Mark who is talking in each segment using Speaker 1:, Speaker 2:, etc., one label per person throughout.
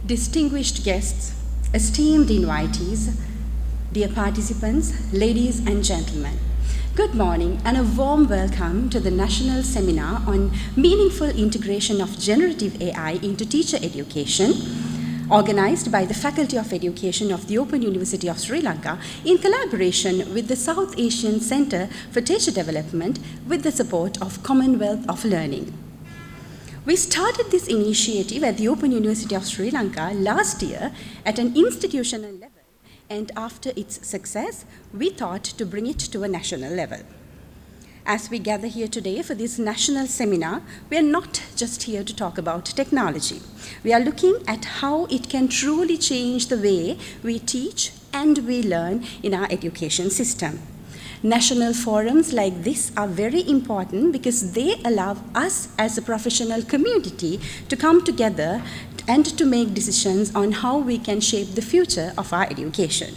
Speaker 1: distinguished guests, esteemed invitees, dear participants, ladies and gentlemen. Good morning and a warm welcome to the National Seminar on Meaningful Integration of Generative AI into Teacher Education, organized by the Faculty of Education of the Open University of Sri Lanka in collaboration with the South Asian Centre for Teacher Development with the support of Commonwealth of Learning. We started this initiative at the Open University of Sri Lanka last year at an institutional level, and after its success, we thought to bring it to a national level. As we gather here today for this national seminar, we are not just here to talk about technology. We are looking at how it can truly change the way we teach and we learn in our education system. National forums like this are very important because they allow us as a professional community to come together and to make decisions on how we can shape the future of our education.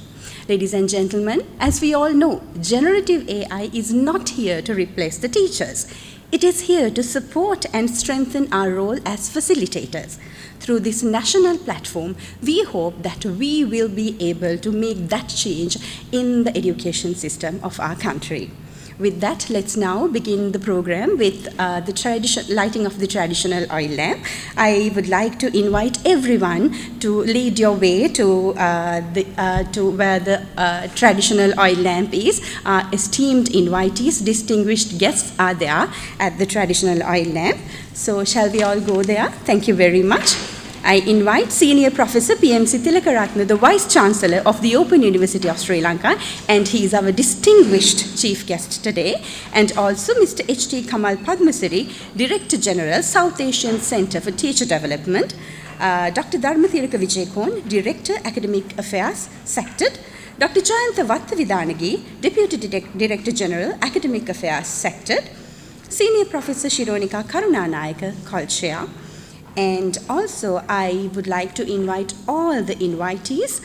Speaker 1: Ladies and gentlemen, as we all know, generative AI is not here to replace the teachers. It is here to support and strengthen our role as facilitators. Through this national platform, we hope that we will be able to make that change in the education system of our country. With that, let's now begin the program with the lighting of the traditional oil lamp. I would like to invite everyone to lead your way to where the traditional oil lamp is. Our esteemed invitees, distinguished guests are there at the traditional oil lamp. So shall we all go there? Thank you very much. I invite Senior Professor PMC Tilakaratne, the Vice Chancellor of the Open University of Sri Lanka, and he is our distinguished chief guest today, and also Mr. H.T. Kamal Padmasiri, Director General, South Asian Centre for Teacher Development, Dr. Dharmathiraka Vijayakon, Director, Academic Affairs, SACTD, Dr. Jayantha Vattavidanagi, Deputy Director General, Academic Affairs, SACTD, Senior Professor Shironika Karunanayaka, COL Chair. And also, I would like to invite all the invitees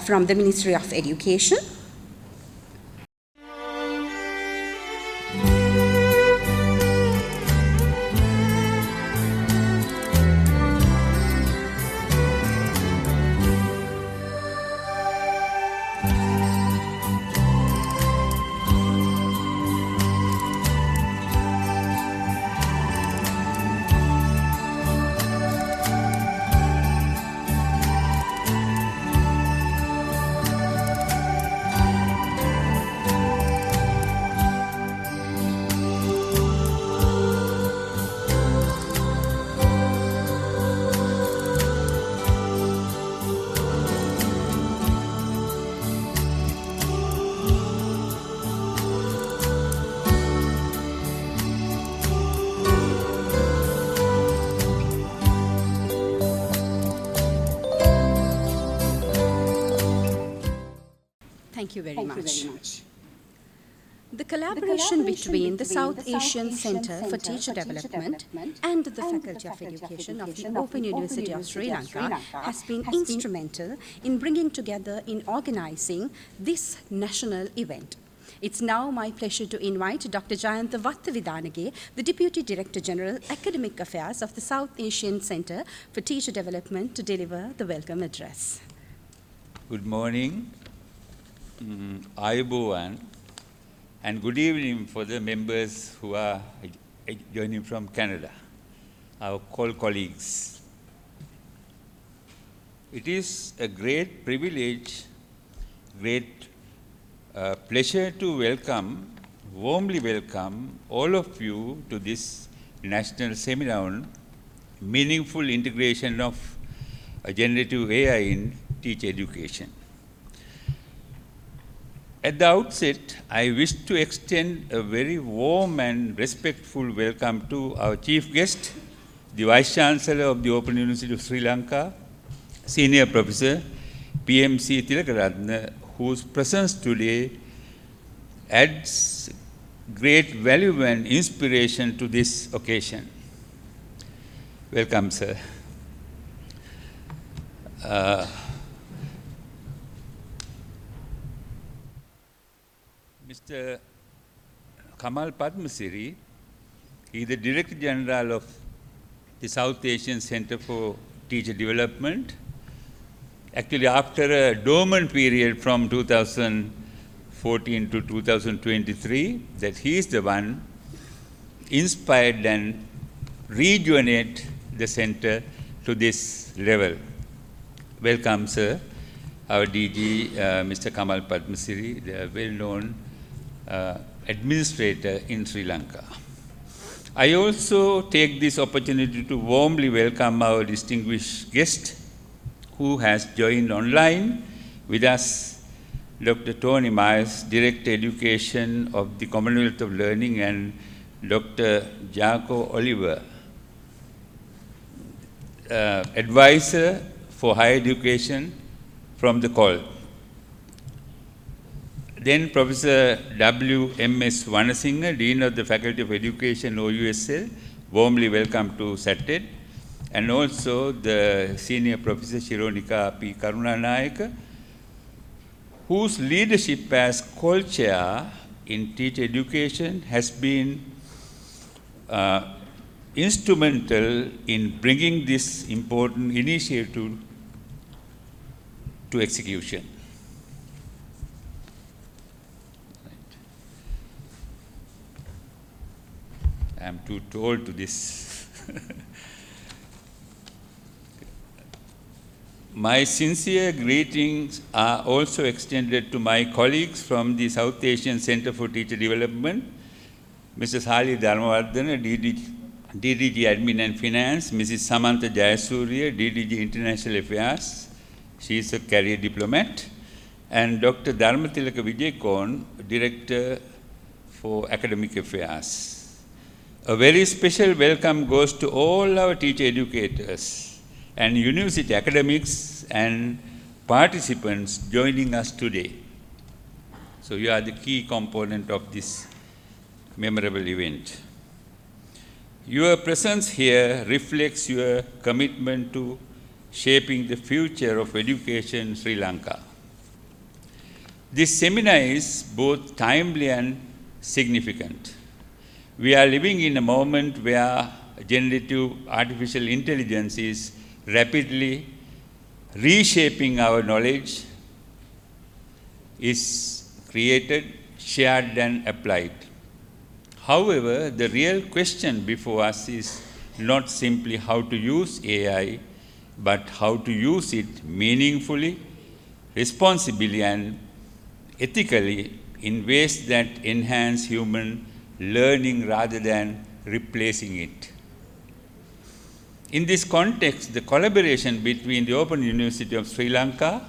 Speaker 1: from the Ministry of Education. Thank you very much. The collaboration between the South Asian Centre for Teacher Development and the Faculty of Education of the Open University of Sri Lanka has been instrumental in bringing together in organizing this national event. It's now my pleasure to invite Dr. Jayantha Vattavidanagi, the Deputy Director General, Academic Affairs of the South Asian Centre for Teacher Development, to deliver the welcome address.
Speaker 2: Good morning. Ayubowan, and good evening for the members who are joining from Canada, our COL colleagues. It is a great privilege, great pleasure to warmly welcome all of you to this national seminar on meaningful integration of generative AI in teacher education. At the outset, I wish to extend a very warm and respectful welcome to our chief guest, the Vice Chancellor of the Open University of Sri Lanka, Senior Professor PMC Tilakaratne, whose presence today adds great value and inspiration to this occasion. Welcome, sir. Mr. Kamal Padmasiri, he is the Director General of the South Asian Centre for Teacher Development, Actually, after a dormant period from 2014 to 2023, that he is the one inspired and rejuvenate the center to this level. Welcome, sir. Our DG, Mr. Kamal Padmasiri, the well-known administrator in Sri Lanka. I also take this opportunity to warmly welcome our distinguished guest who has joined online with us, Dr. Tony Myers, Director Education of the Commonwealth of Learning, and Dr. Jaco Oliver, Advisor for Higher Education from the COL. Then Professor W.M.S. Vanasinghe, Dean of the Faculty of Education, OUSL, warmly welcome to SACTD, and also the Senior Professor Shironika P. Karunanayaka, whose leadership as COL Chair in teacher education has been instrumental in bringing this important initiative to execution. I'm too old to this. My sincere greetings are also extended to my colleagues from the South Asian Center for Teacher Development, Mrs. Hali Dharmawardena, DDG Admin and Finance, Mrs. Samantha Jayasuriya, DDG International Affairs, she is a career diplomat, and Dr. Dharmatilaka Vijayakon, Director for Academic Affairs. A very special welcome goes to all our teacher educators and university academics and participants joining us today. So you are the key component of this memorable event. Your presence here reflects your commitment to shaping the future of education in Sri Lanka. This seminar is both timely and significant. We are living in a moment where generative artificial intelligence is rapidly reshaping our knowledge, is created, shared, and applied. However, the real question before us is not simply how to use AI, but how to use it meaningfully, responsibly, and ethically in ways that enhance human learning rather than replacing it. In this context, the collaboration between the Open University of Sri Lanka,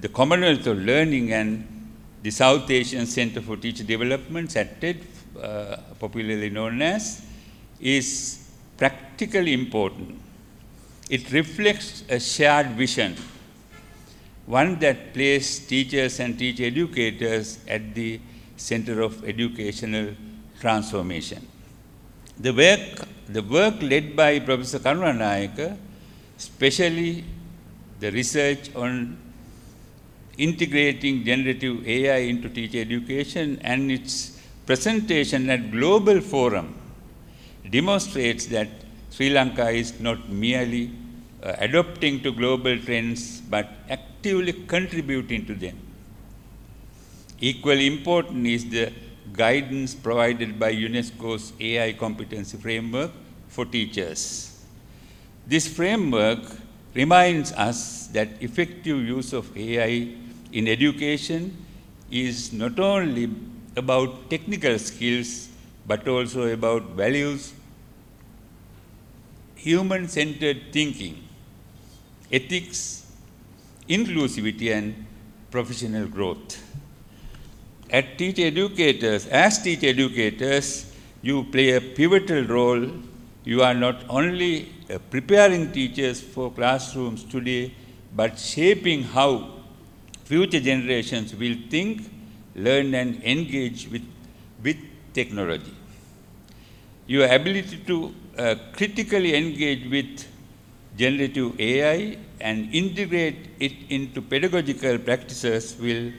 Speaker 2: the Commonwealth of Learning, and the South Asian Center for Teacher Development, SACTD, popularly known as, is practically important. It reflects a shared vision, one that places teachers and teacher educators at the center of educational transformation. The work led by Professor Karunanayaka, especially the research on integrating generative AI into teacher education and its presentation at Global Forum, demonstrates that Sri Lanka is not merely adopting to global trends, but actively contributing to them. Equally important is the guidance provided by UNESCO's AI competency framework for teachers. This framework reminds us that effective use of AI in education is not only about technical skills, but also about values, human-centered thinking, ethics, inclusivity, and professional growth. As teacher educators, you play a pivotal role. You are not only preparing teachers for classrooms today, but shaping how future generations will think, learn, and engage with technology. Your ability to critically engage with generative AI and integrate it into pedagogical practices will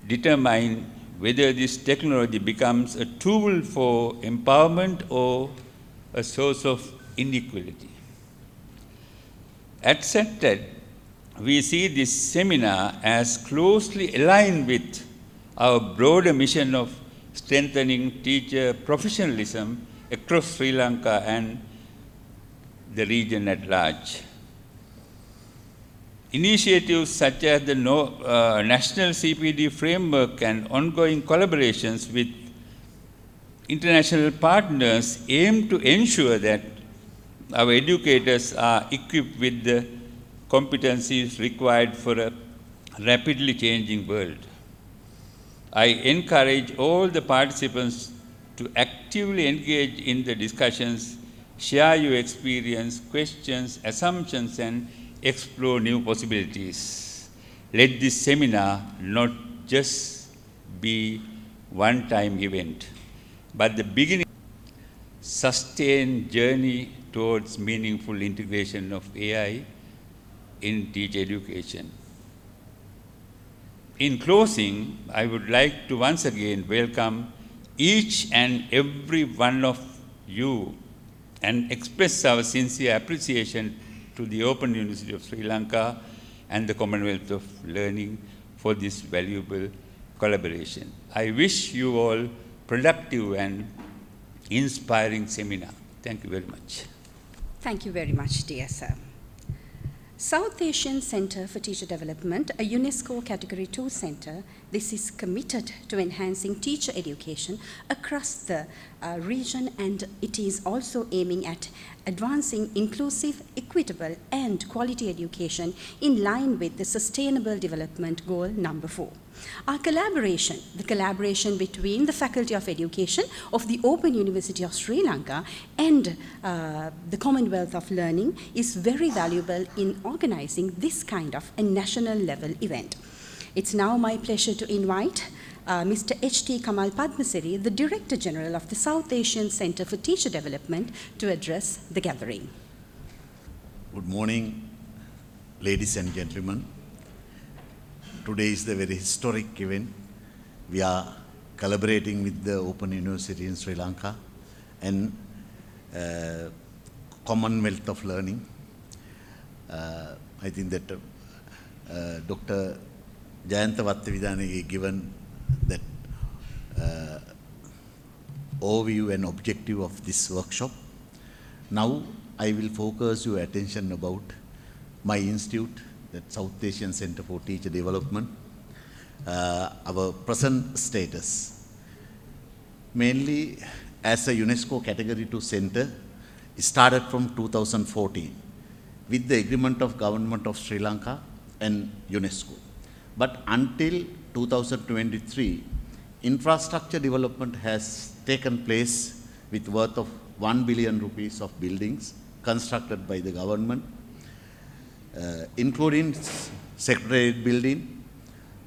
Speaker 2: determine whether this technology becomes a tool for empowerment or a source of inequality. At SACTD, we see this seminar as closely aligned with our broader mission of strengthening teacher professionalism across Sri Lanka and the region at large. Initiatives such as the National CPD framework and ongoing collaborations with international partners aim to ensure that our educators are equipped with the competencies required for a rapidly changing world. I encourage all the participants to actively engage in the discussions, share your experience, questions, assumptions, and explore new possibilities. Let this seminar not just be one-time event, but the beginning of a sustained journey towards meaningful integration of AI in teacher education. In closing, I would like to once again welcome each and every one of you and express our sincere appreciation to the Open University of Sri Lanka and the Commonwealth of Learning for this valuable collaboration. I wish you all productive and inspiring seminar. Thank you very much.
Speaker 1: Thank you very much, dear sir. South Asian Centre for Teacher Development, a UNESCO Category 2 centre, this is committed to enhancing teacher education across the region, and it is also aiming at advancing inclusive, equitable and quality education in line with the Sustainable Development Goal number 4. Our collaboration, the collaboration between the Faculty of Education of the Open University of Sri Lanka and the Commonwealth of Learning is very valuable in organizing this kind of a national level event. It's now my pleasure to invite Mr. H.T. Kamal Padmasiri, the Director General of the South Asian Centre for Teacher Development, to address the gathering.
Speaker 3: Good morning, ladies and gentlemen. Today is the very historic event. We are collaborating with the Open University in Sri Lanka and Commonwealth of Learning. I think that Dr. Jayantha Vattavidane given that overview and objective of this workshop. Now I will focus your attention about my institute, that South Asian Centre for Teacher Development, our present status. Mainly as a UNESCO Category 2 Centre, started from 2014 with the agreement of Government of Sri Lanka and UNESCO. But until 2023, infrastructure development has taken place with worth of 1 billion rupees of buildings constructed by the government, including Secretariat building,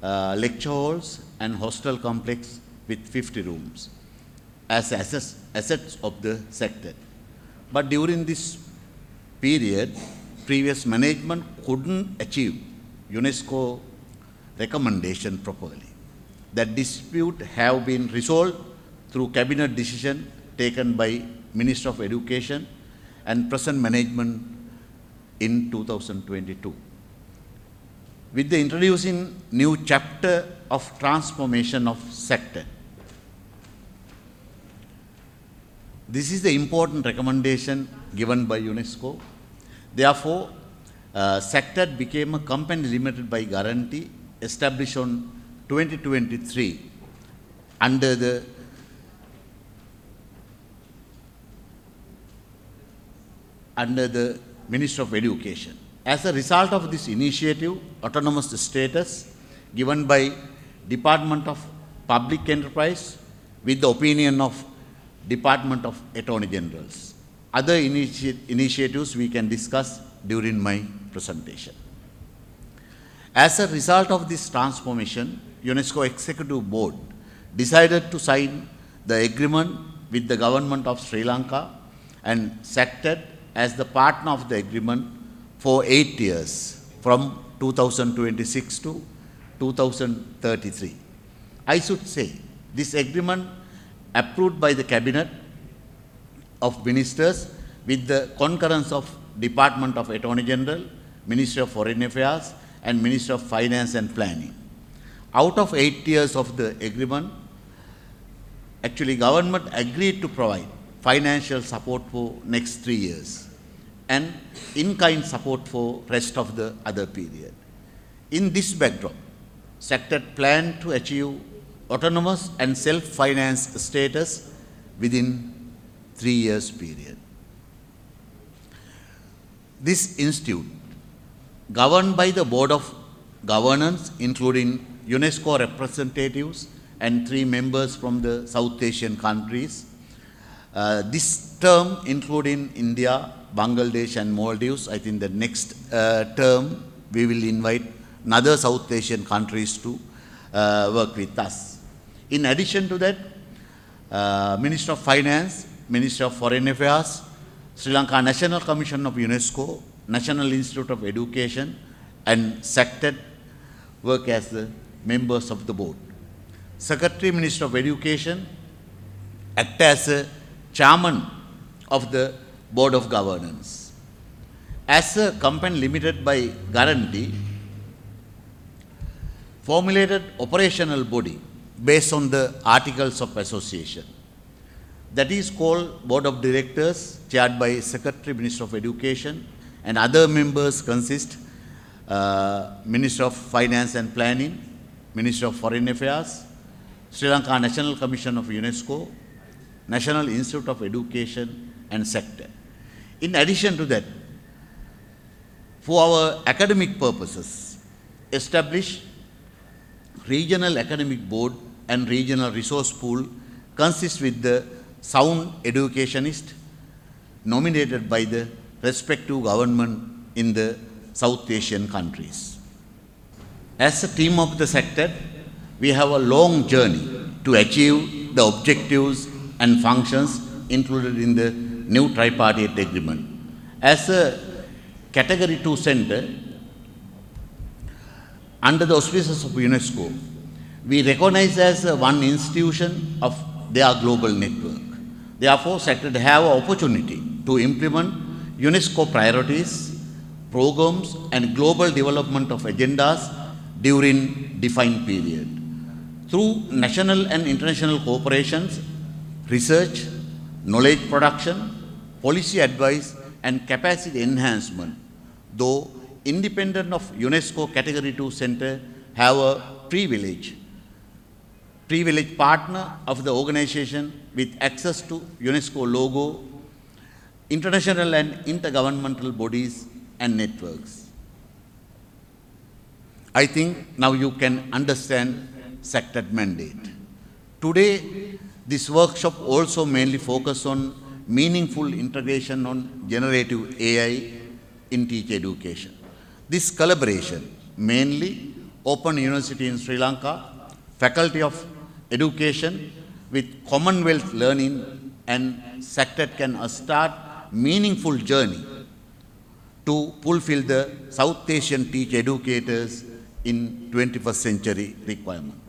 Speaker 3: lecture halls and hostel complex with 50 rooms as assets of the sector. But during this period, previous management couldn't achieve UNESCO recommendation properly. That dispute have been resolved through cabinet decision taken by Minister of Education and present management in 2022. With the introducing new chapter of transformation of sector. This is the important recommendation given by UNESCO. Therefore, SACTD became a company limited by guarantee established on 2023 under the Ministry of Education. As a result of this initiative, autonomous status given by Department of Public Enterprise with the opinion of Department of Attorney Generals. Other initiatives we can discuss during my presentation. As a result of this transformation, UNESCO Executive Board decided to sign the agreement with the Government of Sri Lanka and SACTD as the partner of the agreement for 8 years from 2026 to 2033. I should say, this agreement approved by the Cabinet of Ministers with the concurrence of Department of Attorney General, Ministry of Foreign Affairs, and Ministry of Finance and Planning. Out of 8 years of the agreement, actually government agreed to provide financial support for next 3 years and in-kind support for rest of the other period. In this backdrop, SACTD planned to achieve autonomous and self-financed status within 3 years period. This institute, governed by the Board of Governance, including UNESCO representatives and 3 members from the South Asian countries, this term including India, Bangladesh and Maldives. I think the next term we will invite another South Asian countries to work with us. In addition to that, Minister of Finance, Minister of Foreign Affairs, Sri Lanka National Commission of UNESCO, National Institute of Education and SACTD work as the members of the board. Secretary Minister of Education act as a chairman of the Board of Governance. As a company limited by guarantee, formulated operational body based on the Articles of Association. That is called Board of Directors, chaired by Secretary Minister of Education, and other members consist Minister of Finance and Planning, Minister of Foreign Affairs, Sri Lanka National Commission of UNESCO, National Institute of Education and SACTD. In addition to that, for our academic purposes, establish Regional Academic Board and Regional Resource Pool consists with the sound educationist nominated by the respective government in the South Asian countries. As a team of the SACTD, we have a long journey to achieve the objectives and functions included in the new tripartite agreement. As a Category 2 center, under the auspices of UNESCO, we recognize as one institution of their global network. Therefore, SACTD have an opportunity to implement UNESCO priorities, programs and global development of agendas during defined period. Through national and international cooperations, research, knowledge production, policy advice and capacity enhancement, though independent of UNESCO Category 2 Center, have a privileged partner of the organization with access to UNESCO logo, international and intergovernmental bodies and networks. I think now you can understand SACTD mandate. Today, this workshop also mainly focuses on meaningful integration on generative AI in teacher education. This collaboration, mainly Open University in Sri Lanka, Faculty of Education with Commonwealth Learning and SACTD can start meaningful journey to fulfill the South Asian teacher educators in 21st century requirement.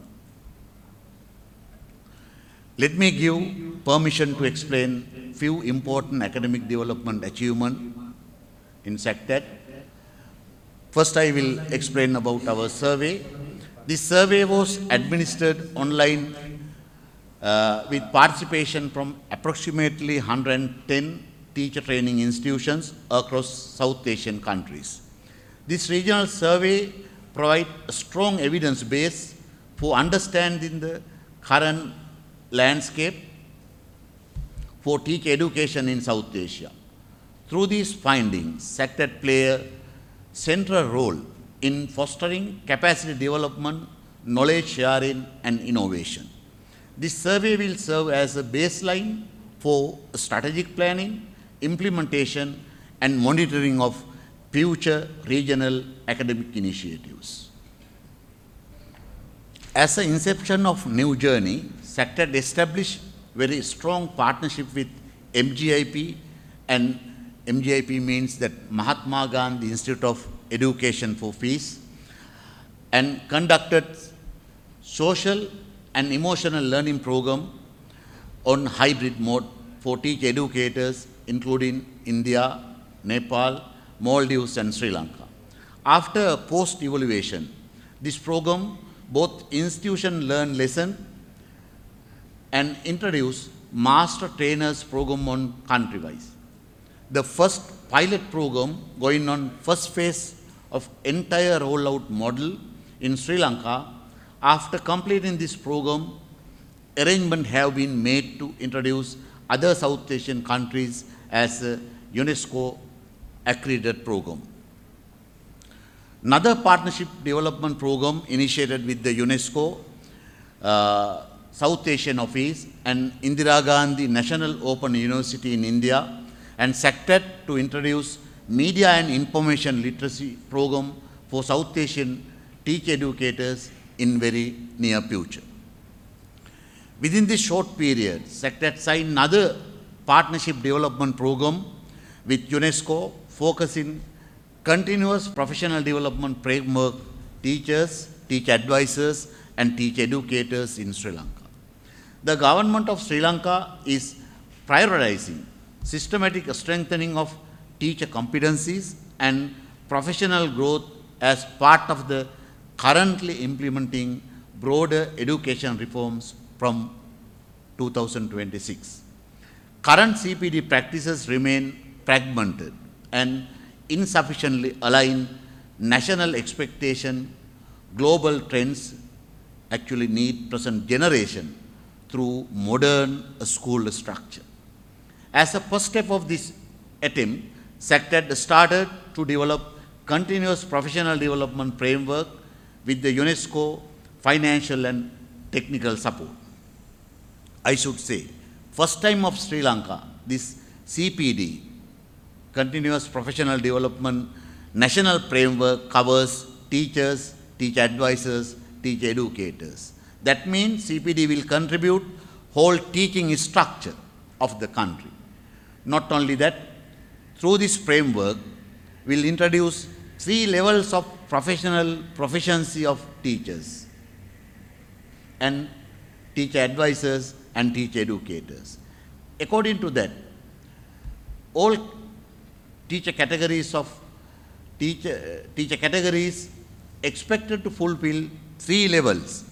Speaker 3: Let me give permission to explain few important academic development achievements in SACTD. First, I will explain about our survey. This survey was administered online with participation from approximately 110 teacher training institutions across South Asian countries. This regional survey provides a strong evidence base for understanding the current landscape for teacher education in South Asia. Through these findings, SACTD play a central role in fostering capacity development, knowledge sharing and innovation. This survey will serve as a baseline for strategic planning, implementation and monitoring of future regional academic initiatives. As an inception of new journey, SACTD established very strong partnership with MGIP, and MGIP means that Mahatma Gandhi Institute of Education for Peace, and conducted social and emotional learning program on hybrid mode for teacher educators including India, Nepal, Maldives and Sri Lanka. After post-evaluation, this program both institution learn lesson and introduce master trainers program on country-wise. The first pilot program going on first phase of entire rollout model in Sri Lanka. After completing this program, arrangements have been made to introduce other South Asian countries as a UNESCO accredited program. Another partnership development program initiated with the UNESCO South Asian Office and Indira Gandhi National Open University in India and SACTD to introduce media and information literacy program for South Asian teacher educators in very near future. Within this short period, SACTD signed another partnership development program with UNESCO focusing continuous professional development framework teachers, teacher advisors and teacher educators in Sri Lanka. The government of Sri Lanka is prioritizing systematic strengthening of teacher competencies and professional growth as part of the currently implementing broader education reforms from 2026. Current CPD practices remain fragmented and insufficiently align national expectation. Global trends actually need present generation through modern school structure. As a first step of this attempt, SACTD started to develop continuous professional development framework with the UNESCO financial and technical support. I should say, first time of Sri Lanka, this CPD, Continuous Professional Development National Framework covers teachers, teacher advisors, teacher educators. That means CPD will contribute whole teaching structure of the country. Not only that, through this framework, we'll introduce 3 levels of professional proficiency of teachers and teacher advisors and teacher educators. According to that, all teacher categories expected to fulfill 3 levels,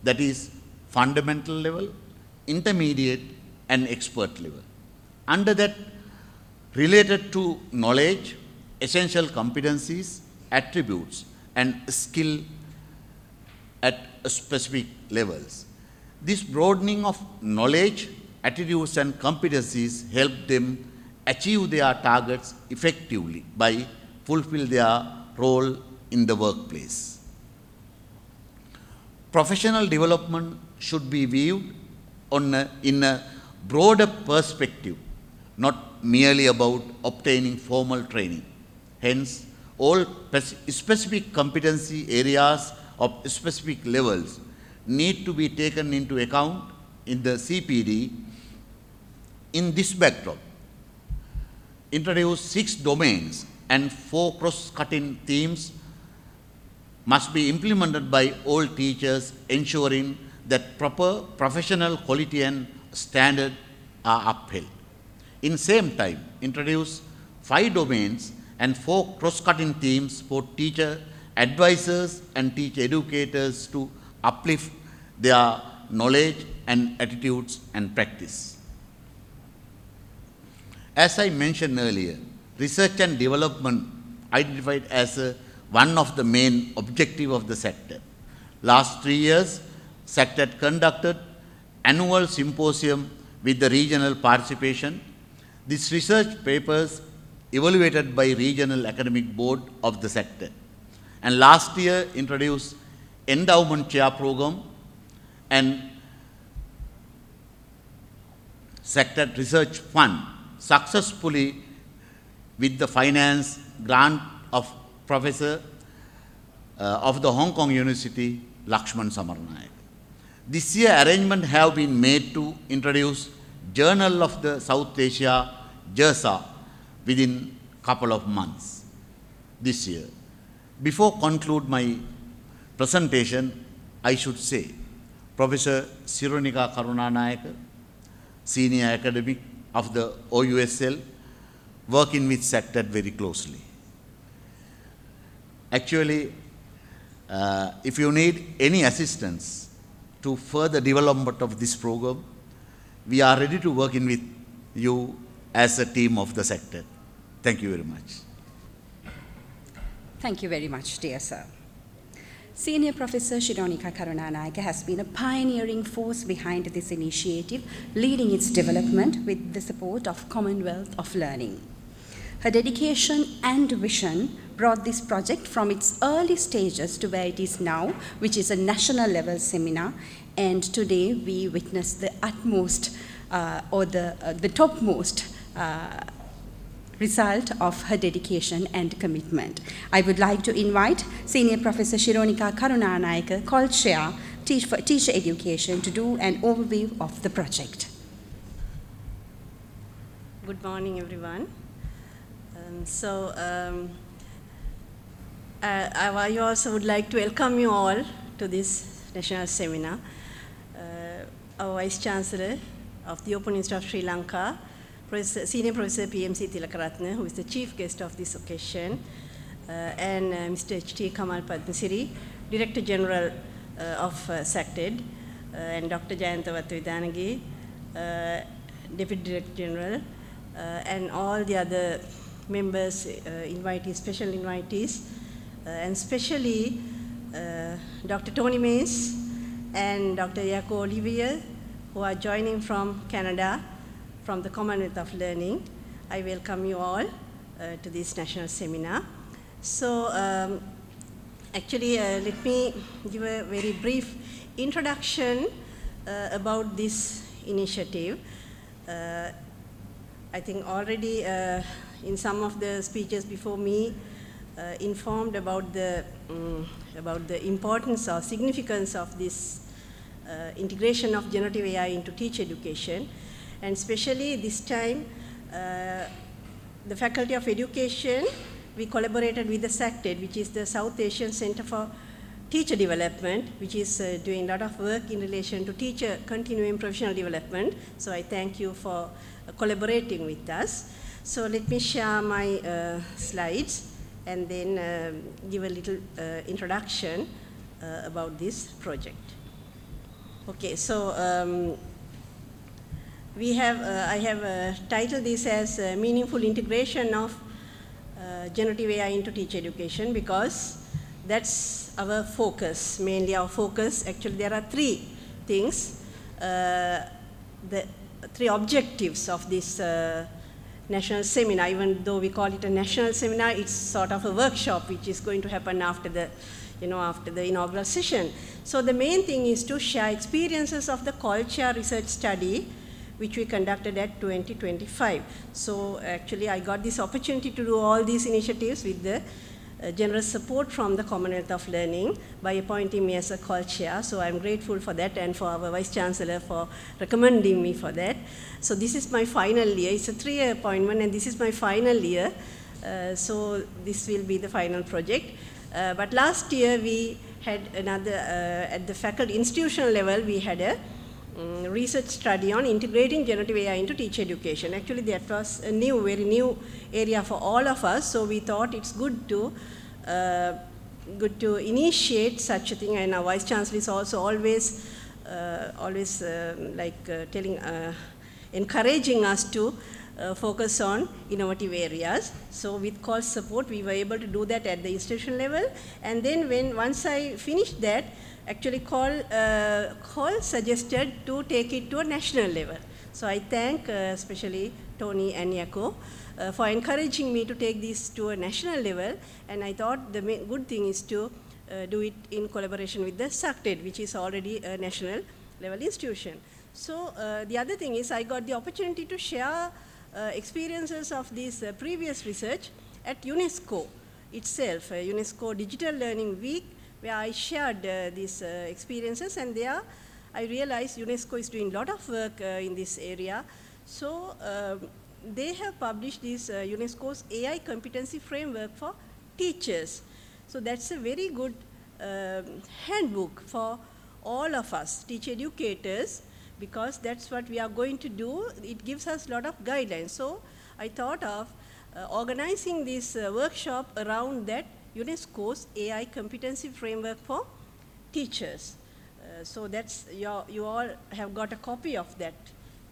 Speaker 3: that is fundamental level, intermediate and expert level. Under that, related to knowledge, essential competencies, attributes and skill at specific levels. This broadening of knowledge, attitudes and competencies help them achieve their targets effectively by fulfill their role in the workplace. Professional development should be viewed in a broader perspective, not merely about obtaining formal training. Hence, all specific competency areas of specific levels need to be taken into account in the CPD. In this backdrop, introduce 6 domains and 4 cross-cutting themes must be implemented by all teachers, ensuring that proper professional quality and standard are upheld. In same time, introduce 5 domains and 4 cross-cutting themes for teacher advisors and teacher educators to uplift their knowledge and attitudes and practice. As I mentioned earlier, research and development identified as one of the main objectives of the sector. Last 3 years, SACTD conducted annual symposium with the regional participation. These research papers evaluated by regional academic board of the sector. And last year introduced endowment chair program and SACTD research fund successfully with the finance grant of professor of the Hong Kong University, Lakshman Samaranayak. This year arrangements have been made to introduce Journal of the South Asia, JERSA, within couple of months this year. Before conclude my presentation, I should say, Professor Sironika Karunanayaka, senior academic of the OUSL, working with SACTD very closely. Actually, if you need any assistance to further development of this program, we are ready to work in with you as a team of the sector. Thank you very much.
Speaker 1: Thank you very much, dear sir. Senior Professor Shironika Karunanayake has been a pioneering force behind this initiative, leading its development with the support of Commonwealth of Learning. Her dedication and vision brought this project from its early stages to where it is now, which is a national level seminar, and today we witness the utmost the topmost result of her dedication and commitment. I would like to invite Senior Professor Shironika Karunanayake, COL Chair, for Teacher Education, to do an overview of the project.
Speaker 4: Good morning, everyone. I also would like to welcome you all to this national seminar. Our Vice Chancellor of the Open University of Sri Lanka, Senior Professor PMC Tilakaratne, who is the chief guest of this occasion, and Mr. H.T. Kamal Padmasiri, Director General of SACTD, and Dr. Jayantha Wattuvidanagi, Deputy Director General, and all the other members, invitees, special invitees, and especially Dr. Tony Mays and Dr. Jaco Olivier, who are joining from Canada, from the Commonwealth of Learning. I welcome you all to this national seminar. So actually, let me give a very brief introduction about this initiative. I think already in some of the speeches before me informed about the importance or significance of this integration of generative AI into teacher education. And especially this time, the Faculty of Education, we collaborated with the SACTD, which is the South Asian Center for Teacher Development, which is doing a lot of work in relation to teacher continuing professional development. So I thank you for collaborating with us. So let me share my slides and then give a little introduction about this project. Okay, so I have titled this as Meaningful Integration of Generative AI into Teacher Education, because that's our focus, mainly our focus. Actually, there are three things, the three objectives of this national seminar. Even though we call it a national seminar, it's sort of a workshop which is going to happen after the inaugural session. So the main thing is to share experiences of the COL Chair research study, which we conducted at 2025. So actually, I got this opportunity to do all these initiatives with the generous support from the Commonwealth of Learning by appointing me as a COL Chair. So I'm grateful for that, and for our Vice Chancellor for recommending me for that. So this is my final year. It's a 3-year appointment, and this is my final year. So this will be the final project. But last year we had another, at the faculty institutional level, we had a research study on integrating generative AI into teacher education. Actually, that was a very new area for all of us. So we thought it's good to initiate such a thing. And our Vice Chancellor is also always encouraging us to focus on innovative areas. So with COL's support, we were able to do that at the institution level. And then once I finished that, actually COL suggested to take it to a national level. So I thank especially Tony and Jaco for encouraging me to take this to a national level. And I thought the good thing is to do it in collaboration with the SACTD, which is already a national level institution. So the other thing is I got the opportunity to share experiences of this previous research at UNESCO itself, UNESCO Digital Learning Week, where I shared these experiences, and there I realized UNESCO is doing a lot of work in this area. So they have published this UNESCO's AI competency framework for teachers. So that's a very good handbook for all of us, teacher educators, because that's what we are going to do. It gives us a lot of guidelines. So I thought of organizing this workshop around that UNESCO's AI competency framework for teachers. So that's, you all have got a copy of that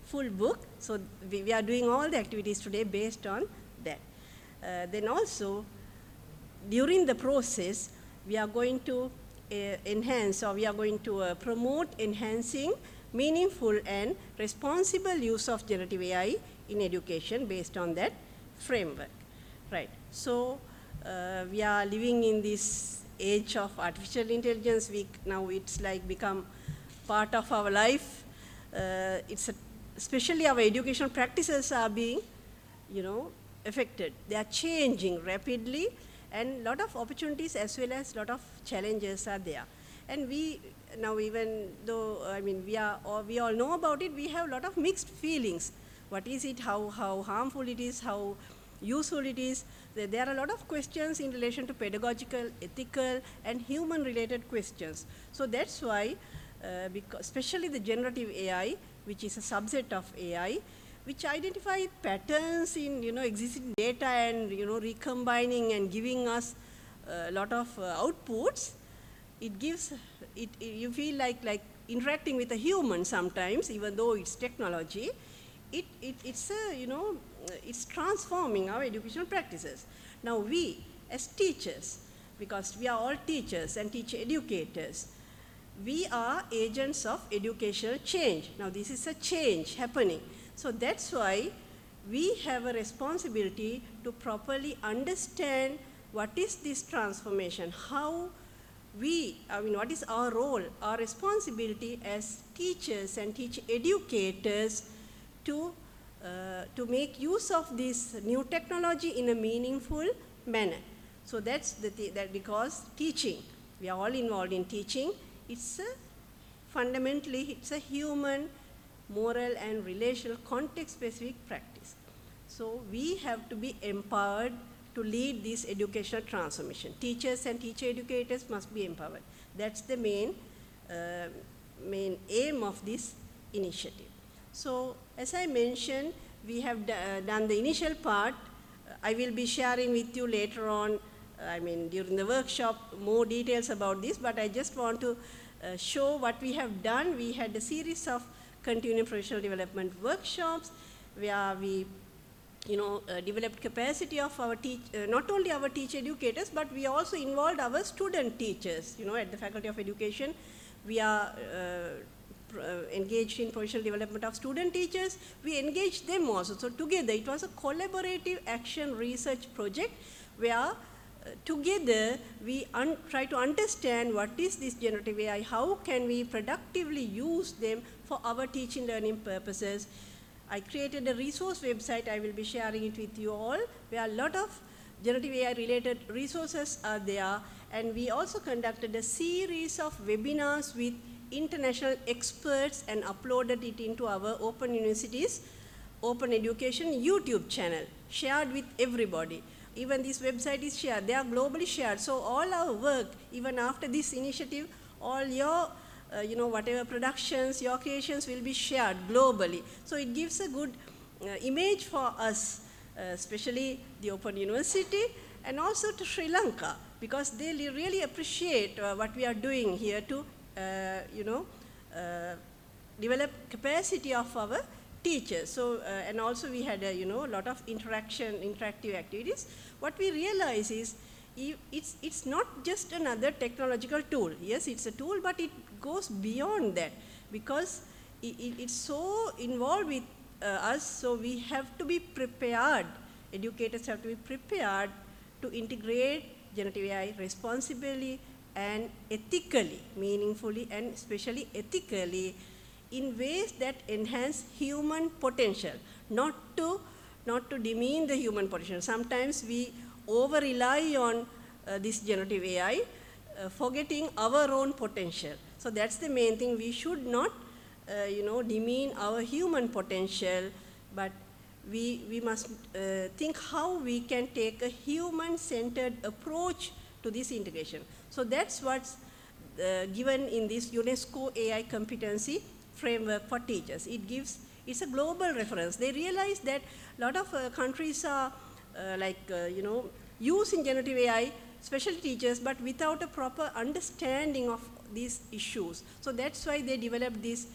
Speaker 4: full book. So we are doing all the activities today based on that. Then also, during the process, we are going to enhance, or we are going to promote enhancing meaningful and responsible use of generative AI in education based on that framework. Right. So we are living in this age of artificial intelligence. Now it's like become part of our life. Especially our educational practices are being, affected. They are changing rapidly, and lot of opportunities as well as lot of challenges are there. And we now, even though we all know about it, we have a lot of mixed feelings. What is it? How harmful it is? How useful it is? There are a lot of questions in relation to pedagogical, ethical, and human-related questions. So that's why, because especially the generative AI, which is a subset of AI, which identify patterns in existing data and recombining and giving us a lot of outputs. It gives you feel like interacting with a human sometimes, even though it's technology. It's transforming our educational practices. Now we as teachers, because we are all teachers and teacher educators, we are agents of educational change. Now this is a change happening. So that's why we have a responsibility to properly understand what is this transformation, what is our role, our responsibility as teachers and teacher educators to make use of this new technology in a meaningful manner. So that's because teaching, we are all involved in teaching. Fundamentally, it's a human, moral, and relational context-specific practice. So we have to be empowered to lead this educational transformation. Teachers and teacher educators must be empowered. That's the main aim of this initiative. So as I mentioned, we have done the initial part. I will be sharing with you later on, during the workshop, more details about this, but I just want to show what we have done. We had a series of continuing professional development workshops where we developed capacity of our not only our teacher educators, but we also involved our student teachers. At the Faculty of Education, we are engaged in professional development of student teachers. We engaged them also. So together, it was a collaborative action research project where together we try to understand what is this generative AI, how can we productively use them for our teaching learning purposes. I created a resource website, I will be sharing it with you all, where a lot of generative AI related resources are there, and we also conducted a series of webinars with international experts and uploaded it into our Open University's Open Education YouTube channel, shared with everybody. Even this website is shared, they are globally shared. So all our work, even after this initiative, all your whatever productions, your creations will be shared globally. So it gives a good image for us, especially the Open University, and also to Sri Lanka, because they really appreciate what we are doing here to develop capacity of our teachers. So and also we had a lot of interactive activities. What we realize is it's not just another technological tool. Yes, it's a tool, but it goes beyond that, because it's so involved with us. So we have to be prepared, educators have to be prepared to integrate generative AI responsibly and ethically, meaningfully, and especially ethically, in ways that enhance human potential, not to demean the human potential. Sometimes we over-rely on this generative AI, forgetting our own potential. So that's the main thing. We should not, demean our human potential, but we must think how we can take a human-centered approach to this integration. So that's what's given in this UNESCO AI competency framework for teachers. It's a global reference. They realize that a lot of countries are using generative AI special teachers, but without a proper understanding of these issues. So that's why they developed this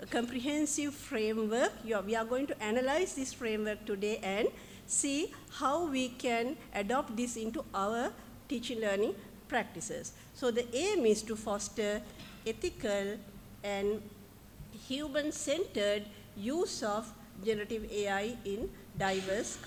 Speaker 4: comprehensive framework. We are going to analyze this framework today and see how we can adopt this into our teaching learning practices. So the aim is to foster ethical and human-centered use of generative AI in diverse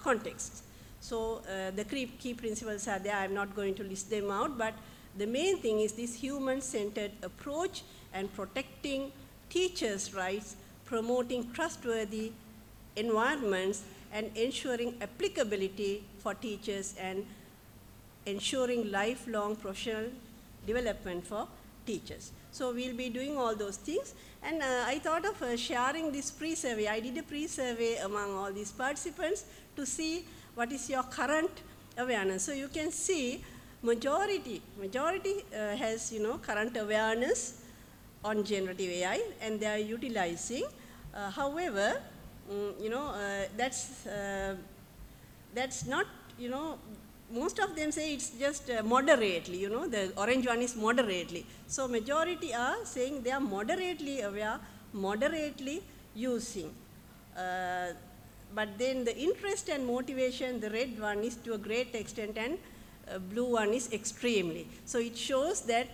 Speaker 4: contexts. So the key principles are there. I'm not going to list them out, but the main thing is this human-centered approach and protecting teachers' rights, promoting trustworthy environments, and ensuring applicability for teachers and ensuring lifelong professional development for teachers. So we'll be doing all those things. And I thought of sharing this pre-survey. I did a pre-survey among all these participants to see what is your current awareness. So you can see majority has current awareness on generative AI, and they are utilizing. However, that's not, most of them say it's just moderately, the orange one is moderately. So majority are saying they are moderately aware, moderately using. But then the interest and motivation, the red one is to a great extent, and blue one is extremely. So it shows that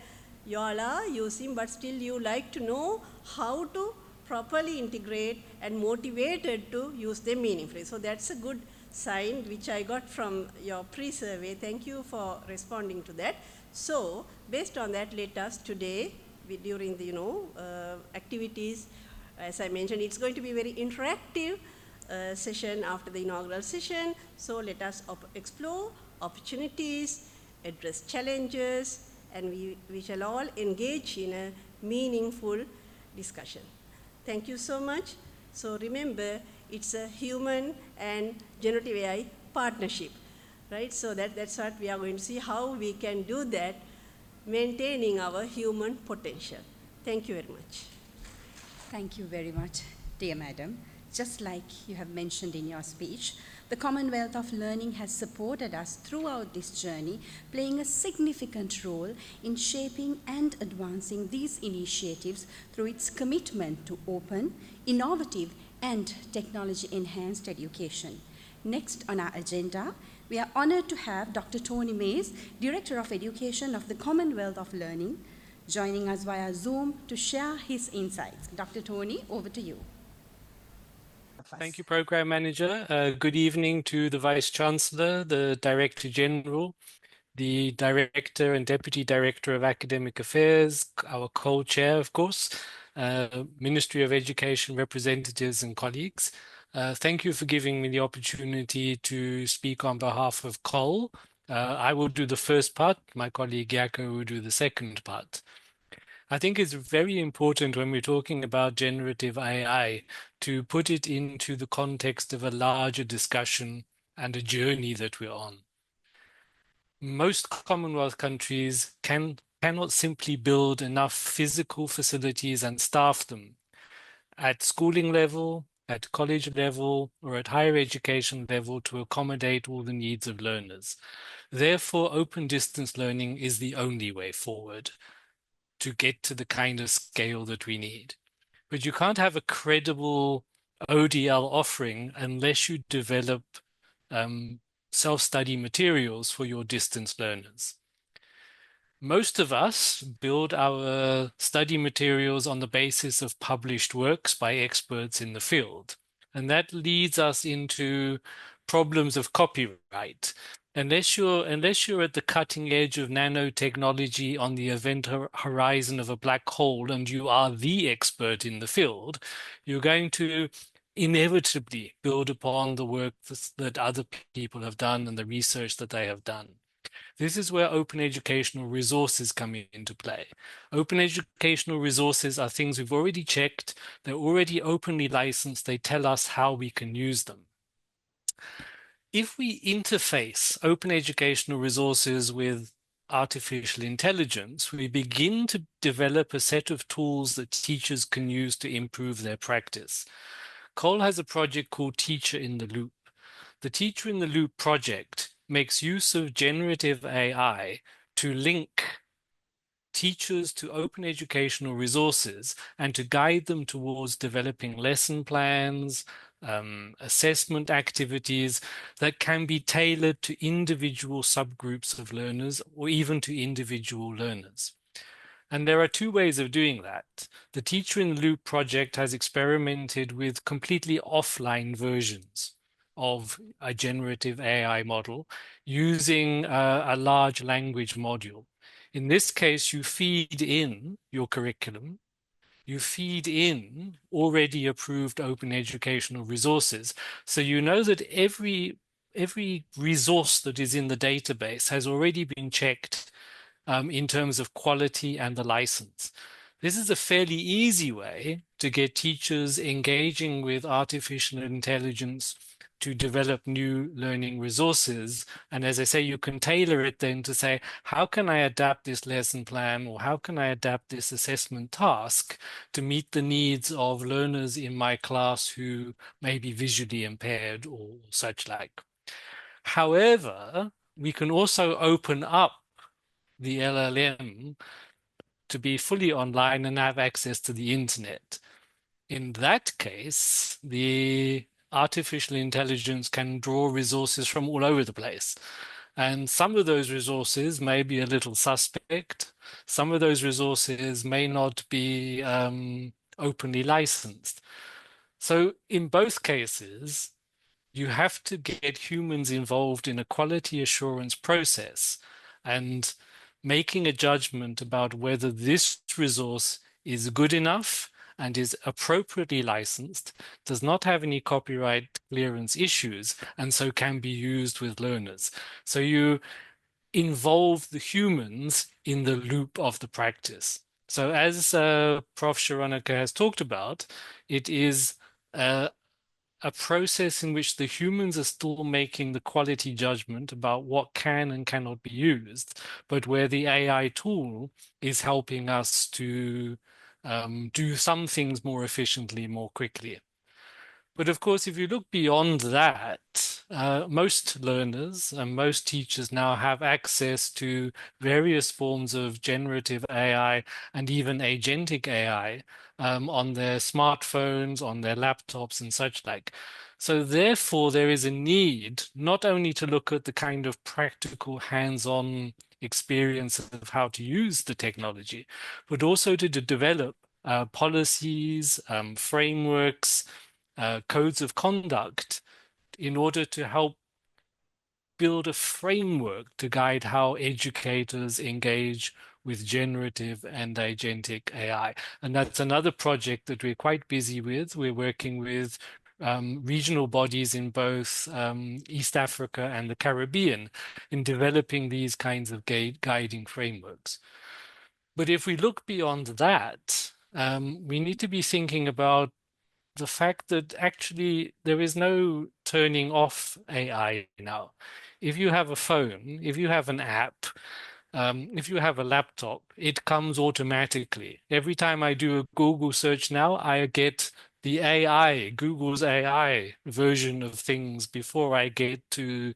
Speaker 4: you all are using, but still you like to know how to properly integrate and motivated to use them meaningfully. So that's a good sign which I got from your pre-survey. Thank you for responding to that. So based on that, let us today, during the activities, as I mentioned, it's going to be very interactive session after the inaugural session. So let us explore opportunities, address challenges, and we shall all engage in a meaningful discussion. Thank you so much. So remember, it's a human and generative AI partnership, right? So that's what we are going to see, how we can do that, maintaining our human potential. Thank you very much.
Speaker 1: Thank you very much, dear Madam. Just like you have mentioned in your speech, the Commonwealth of Learning has supported us throughout this journey, playing a significant role in shaping and advancing these initiatives through its commitment to open, innovative, and technology-enhanced education. Next on our agenda, we are honored to have Dr. Tony Mays, Director of Education of the Commonwealth of Learning, joining us via Zoom to share his insights. Dr. Tony, over to you.
Speaker 5: Thank you, Program Manager. Good evening to the Vice Chancellor, the Director General, the Director and Deputy Director of Academic Affairs, our COL Chair, of course, Ministry of Education representatives and colleagues. Thank you for giving me the opportunity to speak on behalf of COL. I will do the first part. My colleague Yako will do the second part. I think it's very important when we're talking about generative AI to put it into the context of a larger discussion and a journey that we're on. Most Commonwealth countries cannot simply build enough physical facilities and staff them at schooling level, at college level, or at higher education level to accommodate all the needs of learners. Therefore, open distance learning is the only way forward to get to the kind of scale that we need. But you can't have a credible ODL offering unless you develop self-study materials for your distance learners. Most of us build our study materials on the basis of published works by experts in the field. And that leads us into problems of copyright. Unless you're at the cutting edge of nanotechnology on the event horizon of a black hole and you are the expert in the field, you're going to inevitably build upon the work that other people have done and the research that they have done. This is where open educational resources come into play. Open educational resources are things we've already checked, they're already openly licensed, they tell us how we can use them. If we interface open educational resources with artificial intelligence, we begin to develop a set of tools that teachers can use to improve their practice. COL has a project called Teacher in the Loop. The Teacher in the Loop project makes use of generative AI to link teachers to open educational resources and to guide them towards developing lesson plans, assessment activities that can be tailored to individual subgroups of learners or even to individual learners. And there are two ways of doing that. The Teacher in the Loop project has experimented with completely offline versions of a generative AI model using a large language module. In this case, you feed in your curriculum, you feed in already approved open educational resources. So you know that every resource that is in the database has already been checked in terms of quality and the license. This is a fairly easy way to get teachers engaging with artificial intelligence to develop new learning resources. And as I say, you can tailor it then to say, how can I adapt this lesson plan or how can I adapt this assessment task to meet the needs of learners in my class who may be visually impaired or such like. However, we can also open up the LLM to be fully online and have access to the internet. In that case, the artificial intelligence can draw resources from all over the place. And some of those resources may be a little suspect. Some of those resources may not be openly licensed. So in both cases, you have to get humans involved in a quality assurance process and making a judgment about whether this resource is good enough and is appropriately licensed, does not have any copyright clearance issues, and so can be used with learners. So you involve the humans in the loop of the practice. So as Prof. Sharonika has talked about, it is a process in which the humans are still making the quality judgment about what can and cannot be used, but where the AI tool is helping us to do some things more efficiently, more quickly. But of course, if you look beyond that, most learners and most teachers now have access to various forms of generative AI and even agentic AI on their smartphones, on their laptops and such like. So therefore, there is a need not only to look at the kind of practical hands-on experience of how to use the technology, but also to develop policies, frameworks, codes of conduct in order to help build a framework to guide how educators engage with generative and agentic AI. And that's another project that we're quite busy with. We're working with regional bodies in both East Africa and the Caribbean in developing these kinds of guiding frameworks. But if we look beyond that, we need to be thinking about the fact that actually there is no turning off AI now. If you have a phone, if you have an app, if you have a laptop, it comes automatically. Every time I do a Google search now, I get the AI, Google's AI version of things before I get to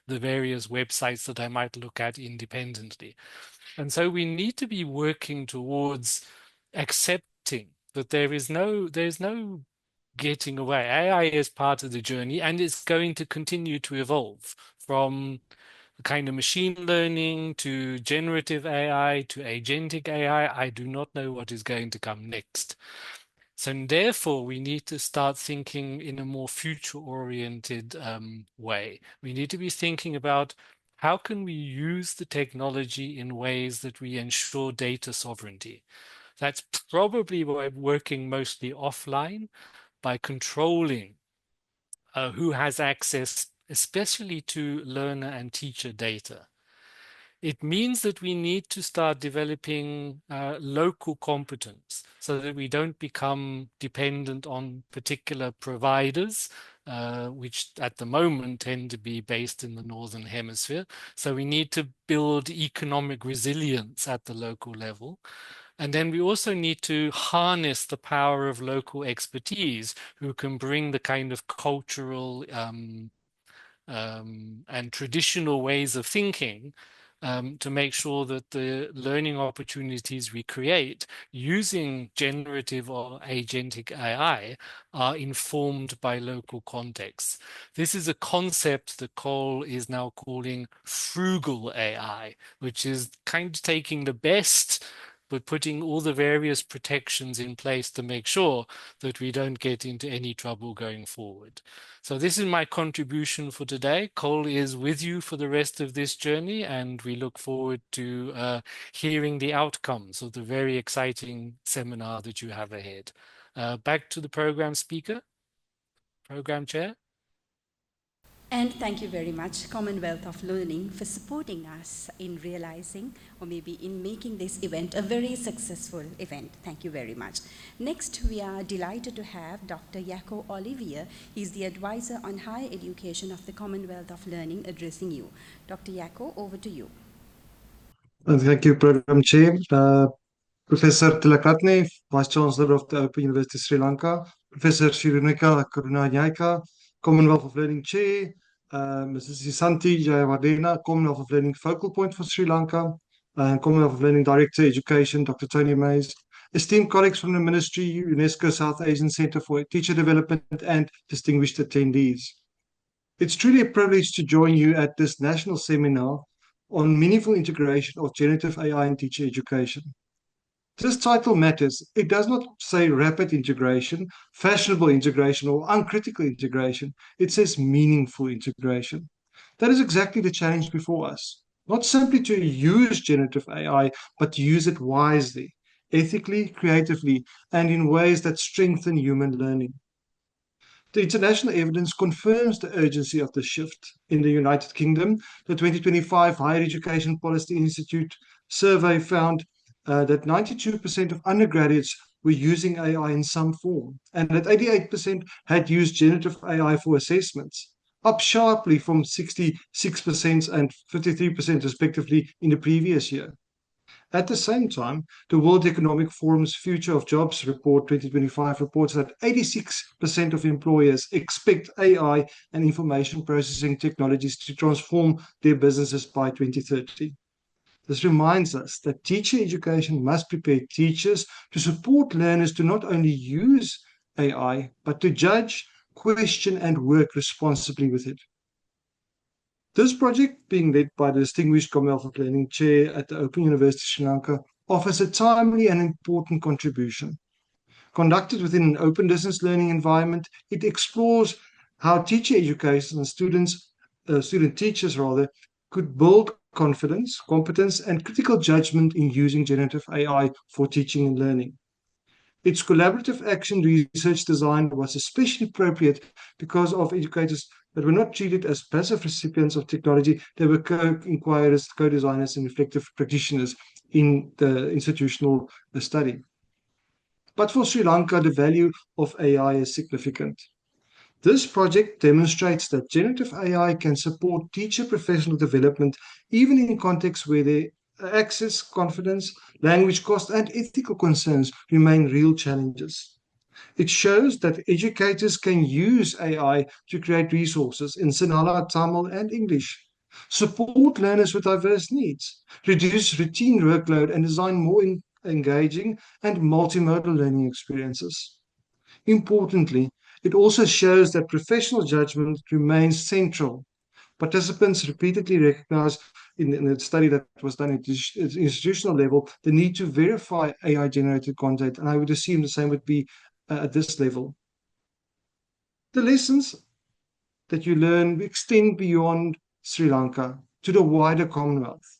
Speaker 5: the various websites that I might look at independently. And so we need to be working towards accepting that there's no getting away. AI is part of the journey and it's going to continue to evolve from the kind of machine learning to generative AI to agentic AI. I do not know what is going to come next. So therefore, we need to start thinking in a more future-oriented way. We need to be thinking about how can we use the technology in ways that we ensure data sovereignty. That's probably why I'm working mostly offline, by controlling who has access, especially to learner and teacher data. It means that we need to start developing local competence so that we don't become dependent on particular providers, which at the moment tend to be based in the Northern Hemisphere. So we need to build economic resilience at the local level. And then we also need to harness the power of local expertise who can bring the kind of cultural and traditional ways of thinking to make sure that the learning opportunities we create using generative or agentic AI are informed by local contexts. This is a concept that COL is now calling frugal AI, which is kind of taking the best but putting all the various protections in place to make sure that we don't get into any trouble going forward. So this is my contribution for today. COL is with you for the rest of this journey, and we look forward to hearing the outcomes of the very exciting seminar that you have ahead. Back to the program speaker, program chair.
Speaker 1: And thank you very much, Commonwealth of Learning, for supporting us in realizing or maybe in making this event a very successful event. Thank you very much. Next, we are delighted to have Dr. Jaco Olivier. He's the advisor on higher education of the Commonwealth of Learning, addressing you. Dr. Jaco, over to you.
Speaker 6: Thank you, Program Chair. Professor Tilakratne, Vice Chancellor of the Open University Sri Lanka, Professor Shirunika Karunanyaika, Commonwealth of Learning Chair, Mrs. Isanti Jayawardena, Commonwealth of Learning Focal Point for Sri Lanka, and Commonwealth of Learning Director Education, Dr. Tony Mays, esteemed colleagues from the Ministry, UNESCO South Asian Centre for Teacher Development, and distinguished attendees. It's truly a privilege to join you at this national seminar on meaningful integration of generative AI in teacher education. This title matters. It does not say rapid integration, fashionable integration, or uncritical integration. It says meaningful integration. That is exactly the challenge before us. Not simply to use generative AI, but to use it wisely, ethically, creatively, and in ways that strengthen human learning. The international evidence confirms the urgency of the shift. In the United Kingdom, the 2025 Higher Education Policy Institute survey found that 92% of undergraduates were using AI in some form, and that 88% had used generative AI for assessments, up sharply from 66% and 53% respectively in the previous year. At the same time, the World Economic Forum's Future of Jobs Report 2025 reports that 86% of employers expect AI and information processing technologies to transform their businesses by 2030. This reminds us that teacher education must prepare teachers to support learners to not only use AI, but to judge, question, and work responsibly with it. This project, being led by the distinguished Commonwealth of Learning Chair at the Open University Sri Lanka, offers a timely and important contribution. Conducted within an open distance learning environment, it explores how teacher education and student teachers could build confidence, competence, and critical judgment in using generative AI for teaching and learning. Its collaborative action research design was especially appropriate because of educators that were not treated as passive recipients of technology. They were co-inquirers, co-designers, and reflective practitioners in the institutional study. But for Sri Lanka, the value of AI is significant. This project demonstrates that generative AI can support teacher professional development even in contexts where their access, confidence, language cost, and ethical concerns remain real challenges. It shows that educators can use AI to create resources in Sinhala, Tamil, and English, support learners with diverse needs, reduce routine workload, and design more engaging and multimodal learning experiences. Importantly, it also shows that professional judgment remains central. Participants repeatedly recognized in the study that was done at the institutional level the need to verify AI-generated content, and I would assume the same would be at this level. The lessons that you learn extend beyond Sri Lanka to the wider Commonwealth.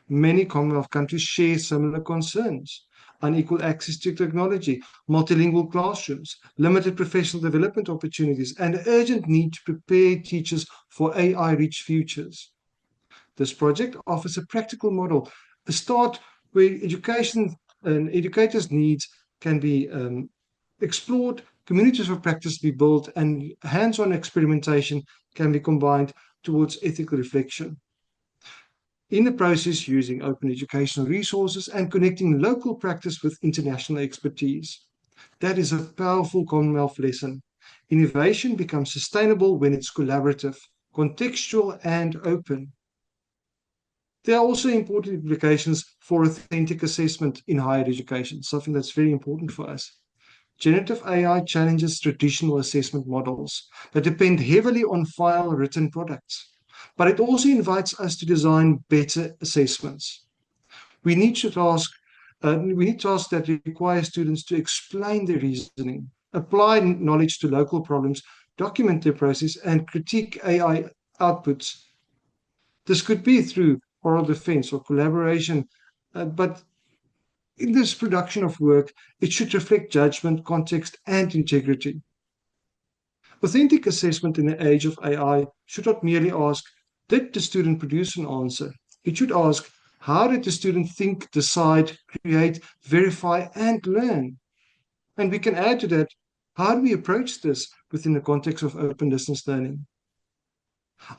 Speaker 6: Many Commonwealth countries share similar concerns: unequal access to technology, multilingual classrooms, limited professional development opportunities, and urgent need to prepare teachers for AI-rich futures. This project offers a practical model, a start where education and educators' needs can be explored, communities of practice be built, and hands-on experimentation can be combined towards ethical reflection. In the process, using open educational resources and connecting local practice with international expertise. That is a powerful Commonwealth lesson. Innovation becomes sustainable when it's collaborative, contextual and open. There are also important implications for authentic assessment in higher education, something that's very important for us. Generative AI challenges traditional assessment models that depend heavily on file written products, but it also invites us to design better assessments. We need to task that require students to explain their reasoning, apply knowledge to local problems, document their process, and critique AI outputs. This could be through oral defense or collaboration, but in this production of work, it should reflect judgment, context, and integrity. Authentic assessment in the age of AI should not merely ask, did the student produce an answer? It should ask, how did the student think, decide, create, verify, and learn? And we can add to that, how do we approach this within the context of open distance learning?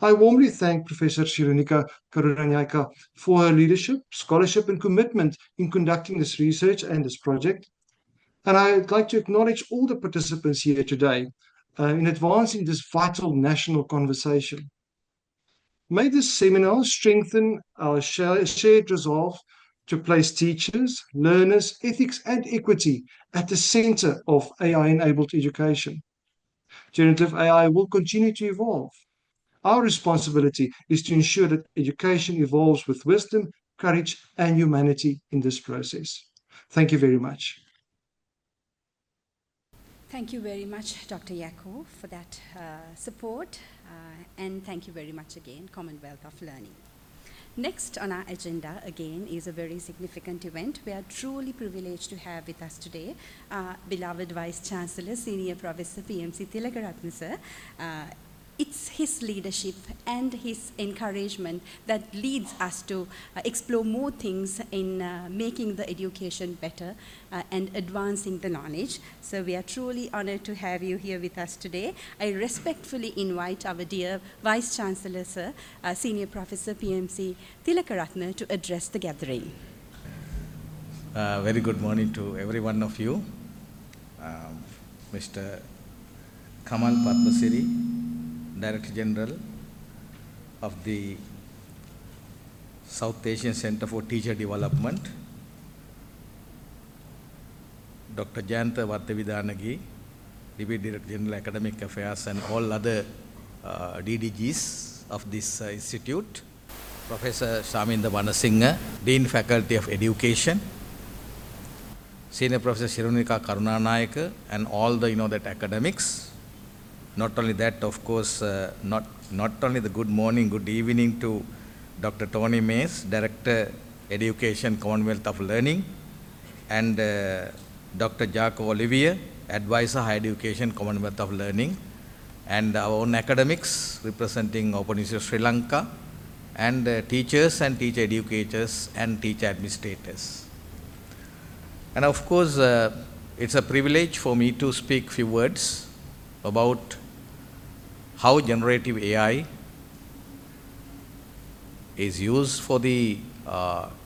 Speaker 6: I warmly thank Professor Shirunika Karunanyaika for her leadership, scholarship, and commitment in conducting this research and this project. And I'd like to acknowledge all the participants here today in advancing this vital national conversation. May this seminar strengthen our shared resolve to place teachers, learners, ethics, and equity at the center of AI-enabled education. Generative AI will continue to evolve. Our responsibility is to ensure that education evolves with wisdom, courage, and humanity in this process. Thank you very much.
Speaker 1: Thank you very much, Dr. Yako, for that support, and thank you very much again, Commonwealth of Learning. Next on our agenda, again, is a very significant event. We are truly privileged to have with us today beloved Vice-Chancellor, Senior Professor PMC Tilakaratne sir. It's his leadership and his encouragement that leads us to explore more things in making the education better and advancing the knowledge. So we are truly honored to have you here with us today. I respectfully invite our dear Vice-Chancellor, sir, Senior Professor PMC Tilakaratne, to address the gathering.
Speaker 7: Very good morning to every one of you. Mr. Kamal Padmasiri, Director General of the South Asian Center for Teacher Development, Dr. Jayanta Vartavidanagi, Deputy Director General Academic Affairs, and all other DDGs of this institute, Professor Shaminda Vanasinghe, Dean Faculty of Education, Senior Professor Shirunika Karunanayaka, and all the academics. Not only that, of course, not only the good morning, good evening to Dr. Tony Mays, Director Education, Commonwealth of Learning, and Dr. Jaco Olivier, Advisor Higher Education, Commonwealth of Learning, and our own academics representing Open University of Sri Lanka, and teachers and teacher educators and teacher administrators. And of course, it's a privilege for me to speak few words about how generative AI is used for the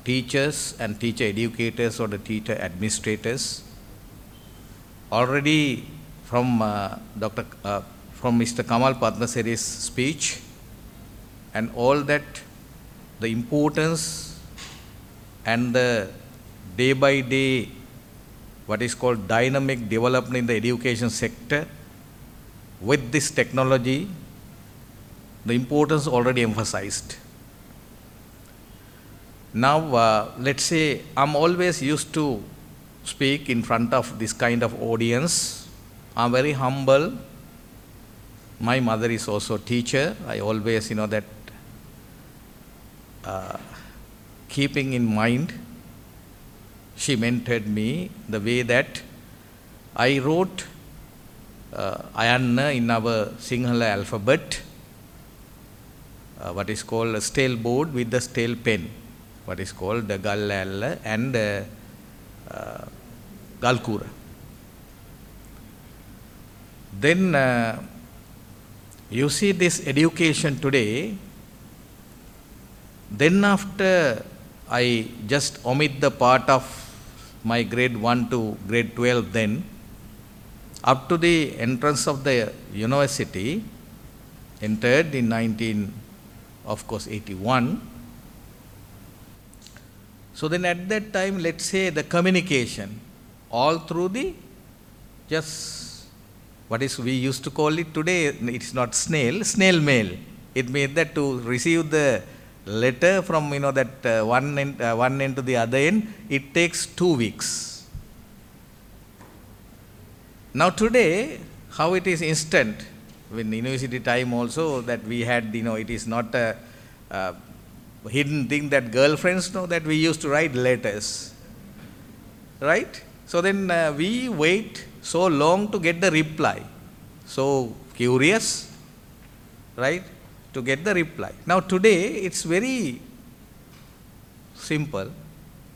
Speaker 7: teachers and teacher educators or the teacher administrators. Already from Mr. Kamal Padmasiri's speech and all that, the importance and the day by day what is called dynamic development in the education sector with this technology, the importance already emphasized. Now, let's say I'm always used to speak in front of this kind of audience. I'm very humble. My mother is also a teacher. I always, that keeping in mind, she mentored me the way that I wrote Ayanna in our Sinhala alphabet, what is called a stale board with the stale pen, what is called the Gallalla and Galkura. Then you see this education today, then after I just omit the part of my grade 1 to grade 12 then, up to the entrance of the university, entered in 81. So then at that time, let's say the communication, all through the just what is we used to call it today, it's not snail mail. It means that to receive the letter from that one end to the other end, it takes 2 weeks. Now today, how it is instant. When university time also that we had, it is not a hidden thing that girlfriends know that we used to write letters, right? So then we wait so long to get the reply, so curious, right, to get the reply. Now today it's very simple.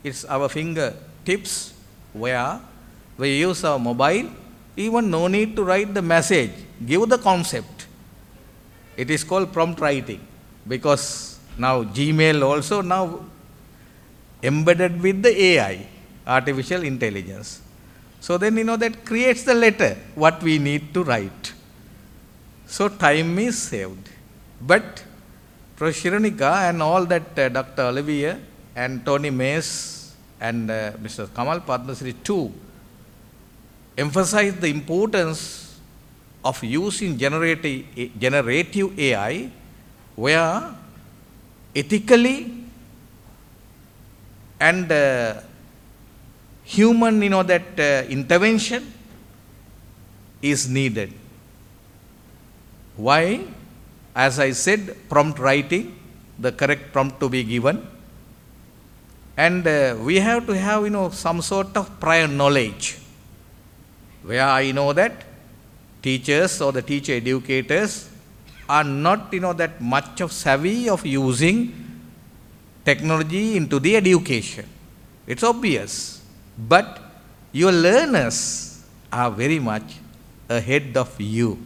Speaker 7: It's our fingertips where we use our mobile, even no need to write the message, give the concept. It is called prompt writing, because now Gmail also now embedded with the AI, artificial intelligence. So then that creates the letter, what we need to write. So time is saved. But Professor Shirunika and all that Dr. Olivier and Tony Mays and Mr. Kamal Padmasri too emphasize the importance of using generative AI where ethically and human intervention is needed. Why? As I said, prompt writing, the correct prompt to be given, and we have to have some sort of prior knowledge, where I know that teachers or the teacher educators are not that much of savvy of using technology into the education. It's obvious. But your learners are very much ahead of you.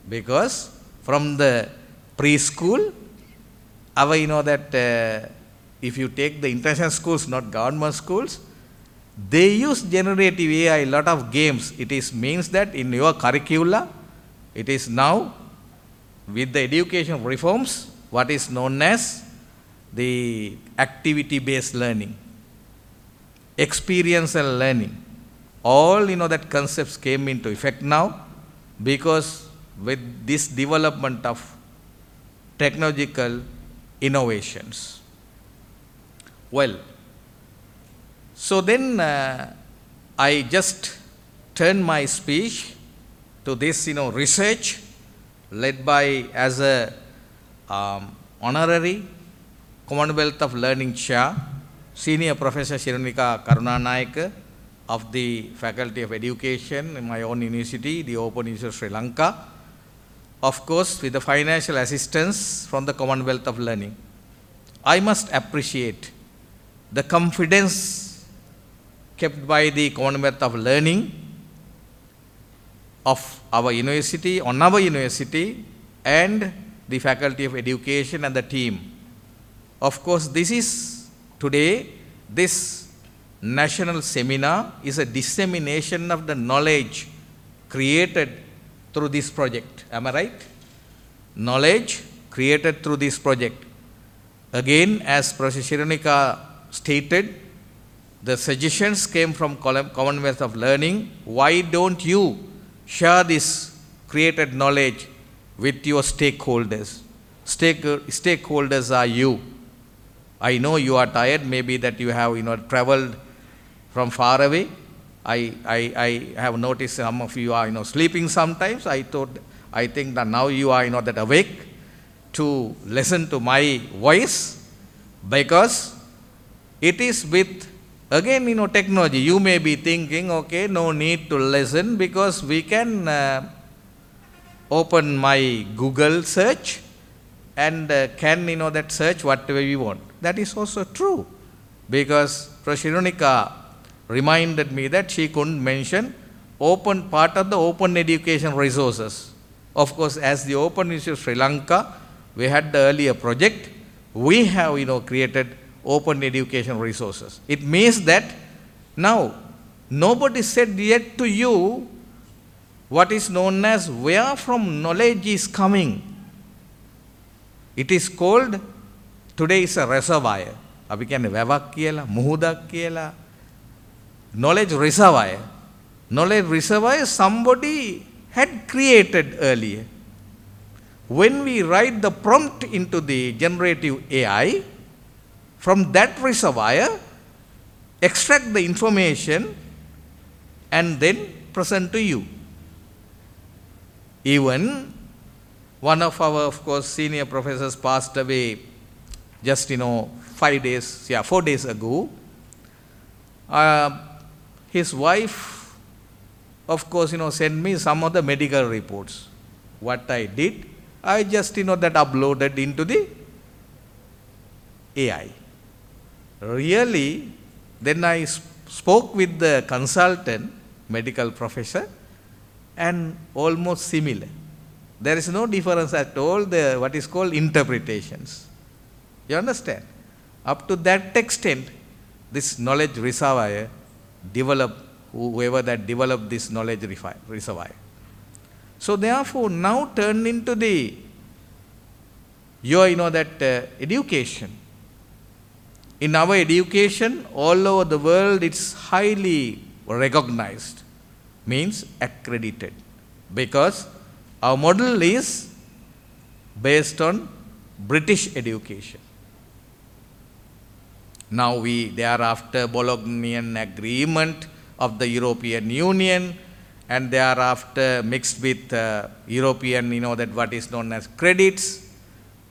Speaker 7: Because from the preschool, our that if you take the international schools, not government schools, they use generative AI, a lot of games. It means that in your curricula, it is now with the education reforms, what is known as the activity-based learning, experiential learning. All that concepts came into effect now, because with this development of technological innovations. Well, so then I just turn my speech to this research led by as a honorary Commonwealth of Learning Chair, Senior Professor Shirunika Karunanayake of the Faculty of Education in my own university, the Open University of Sri Lanka, of course with the financial assistance from the Commonwealth of Learning. I must appreciate the confidence kept by the Commonwealth of Learning of our university, on our university, and the Faculty of Education and the team. Of course, this is today, this national seminar is a dissemination of the knowledge created through this project. Am I right? Knowledge created through this project. Again, as Professor Shirunika stated, the suggestions came from Commonwealth of Learning. Why don't you share this created knowledge with your stakeholders? Stakeholders are you. I know you are tired, maybe that you have traveled from far away. I have noticed some of you are sleeping sometimes. I think that now you are that awake to listen to my voice, because it is with again technology. You may be thinking, okay, no need to listen because we can open my Google search and can that search whatever we want. That is also true, because Professor Shirunika reminded me that she couldn't mention open part of the open education resources. Of course, as the Open University of Sri Lanka, we had the earlier project, we have created open education resources. It means that now nobody said yet to you what is known as where from knowledge is coming. It is called, today is a reservoir. අපි කියන්නේ වැවක් කියලා, මුහුදක් කියලා. Knowledge reservoir. Knowledge reservoir somebody had created earlier. When we write the prompt into the generative AI, from that reservoir, extract the information and then present to you. Even one of our, of course, senior professors passed away just, 4 days ago. His wife, of course, sent me some of the medical reports. What I did, I just, that uploaded into the AI. Really, then I spoke with the consultant, medical professor, and almost similar. There is no difference at all, what is called interpretations. You understand? Up to that extent, this knowledge reservoir developed, whoever that developed this knowledge reservoir. So therefore, now turn into education. In our education, all over the world, it's highly recognized, means accredited, because our model is based on British education. Now thereafter Bolognian Agreement of the European Union, and thereafter mixed with European, what is known as credits,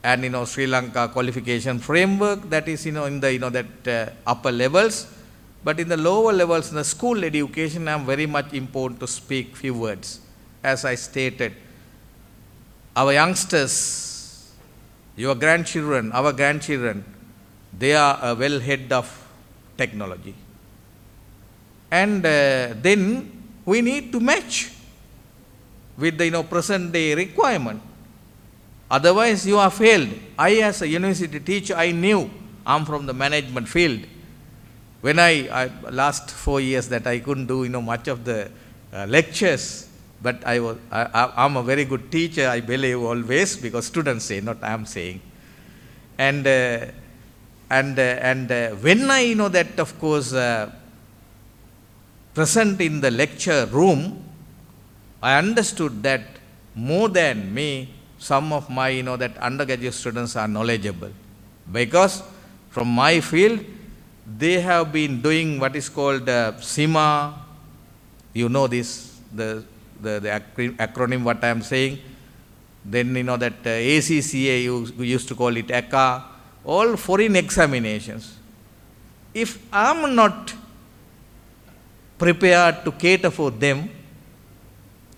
Speaker 7: and Sri Lanka qualification framework, that is in the upper levels. But in the lower levels, in the school education, I am very much important to speak few words. As I stated, our youngsters, your grandchildren, our grandchildren, they are a well head of technology. And then we need to match with the present day requirement. Otherwise, you are failed. I, as a university teacher, I knew I'm from the management field. When I last 4 years that I couldn't do much of the lectures, but I'm a very good teacher, I believe always, because students say, not I'm saying. And when I that, of course, present in the lecture room, I understood that more than me, some of my that undergraduate students are knowledgeable, because from my field they have been doing what is called SIMA. This, the acronym what I am saying. Then that ACCA, we used to call it ECA, all foreign examinations. If I am not prepared to cater for them,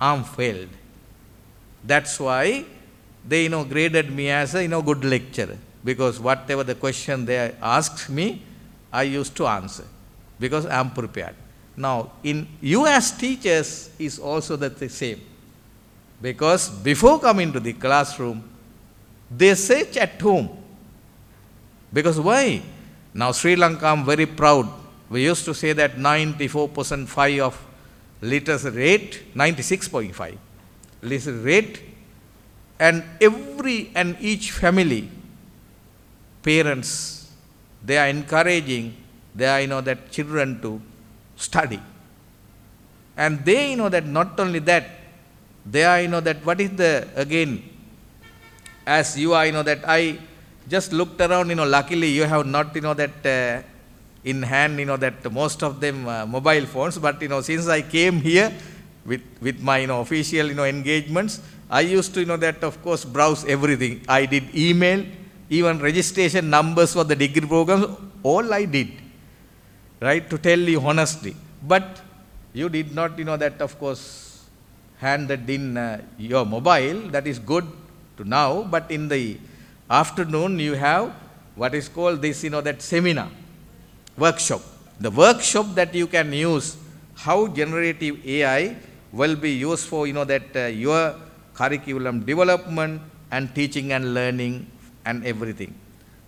Speaker 7: I am failed. That's why they graded me as a good lecturer, because whatever the question they asked me, I used to answer, because I am prepared. Now, in you as teachers is also the same, because before coming to the classroom, they search at home. Because why? Now, Sri Lanka, I am very proud. We used to say that 94.5 of literacy rate, 96.5 literacy rate, and every and each family, parents, they are encouraging that children to study. And they that not only that, they are that what is the, again, as you are that I just looked around, luckily you have not that in hand, that most of them mobile phones, but since I came here with my official engagements, I used to that, of course, browse everything. I did email, even registration numbers for the degree programs, all I did, right, to tell you honestly. But you did not that, of course, handed in your mobile. That is good to now, but in the afternoon you have what is called this that seminar, workshop. The workshop that you can use, how generative AI will be used for that your curriculum development and teaching and learning and everything.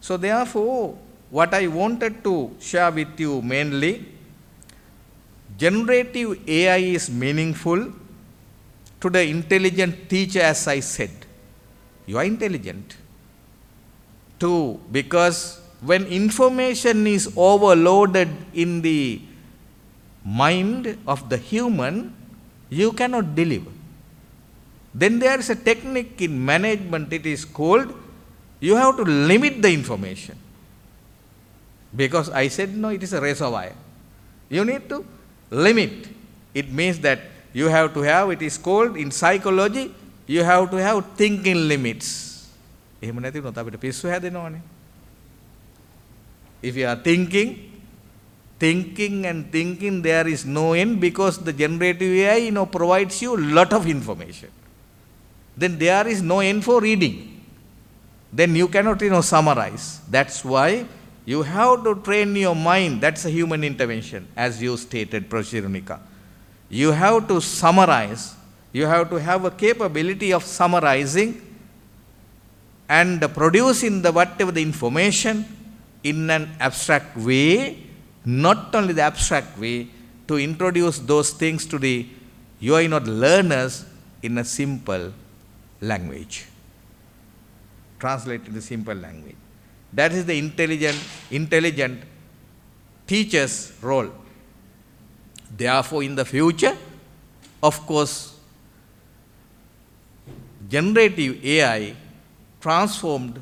Speaker 7: So therefore, what I wanted to share with you mainly, generative AI is meaningful to the intelligent teacher, as I said. You are intelligent. 2, because when information is overloaded in the mind of the human, you cannot deliver. Then there is a technique in management, it is called, you have to limit the information. Because I said, no, it is a reservoir. You need to limit. It means that you have to have, it is called in psychology, you have to have thinking limits. If you are thinking and thinking, there is no end, because the generative AI, provides you a lot of information. Then there is no end for reading. Then you cannot, summarize. That's why you have to train your mind. That's a human intervention, as you stated, Professor Shirunika. You have to summarize. You have to have a capability of summarizing and producing whatever the information in an abstract way, not only the abstract way, to introduce those things to your learners in a simple language. Translate in the simple language. That is the intelligent teacher's role. Therefore, in the future, of course, generative AI transformed,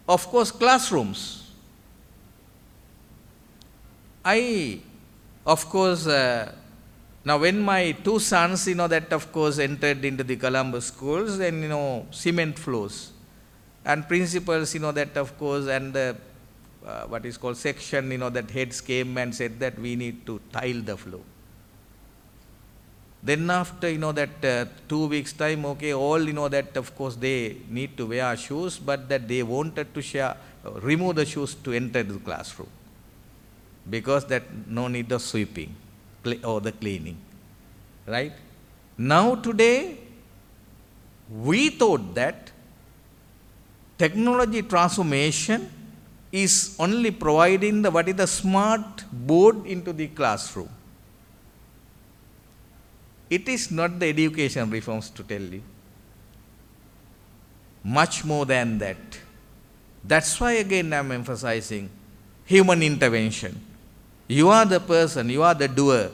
Speaker 7: of course, classrooms. Now when my 2 sons, that of course entered into the Columbus schools, then, cement floors. And principals, that of course, and the, what is called section, that heads came and said that we need to tile the floor. Then after, that 2 weeks time, okay, all, that of course they need to wear shoes, but that they wanted to remove the shoes to enter the classroom. Because that no need of sweeping or the cleaning, right? Now today, we thought that technology transformation is only providing what is the smart board into the classroom. It is not the education reforms, to tell you. Much more than that. That's why again I am emphasizing human intervention. You are the person, you are the doer.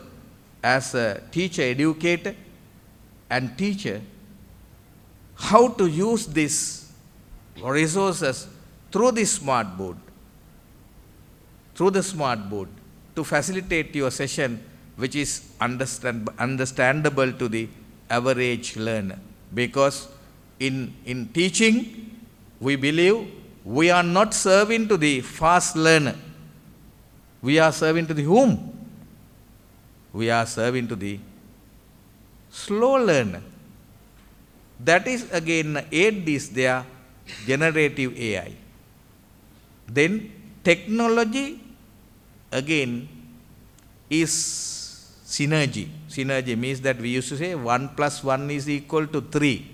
Speaker 7: As a teacher, educator and teacher, how to use these resources through the smart board, to facilitate your session, which is understandable to the average learner. Because in teaching, we believe we are not serving to the fast learner. We are serving to the whom? We are serving to the slow learner. That is again, aid is there, generative AI. Then technology again is synergy. Synergy means that we used to say 1 + 1 is equal to 3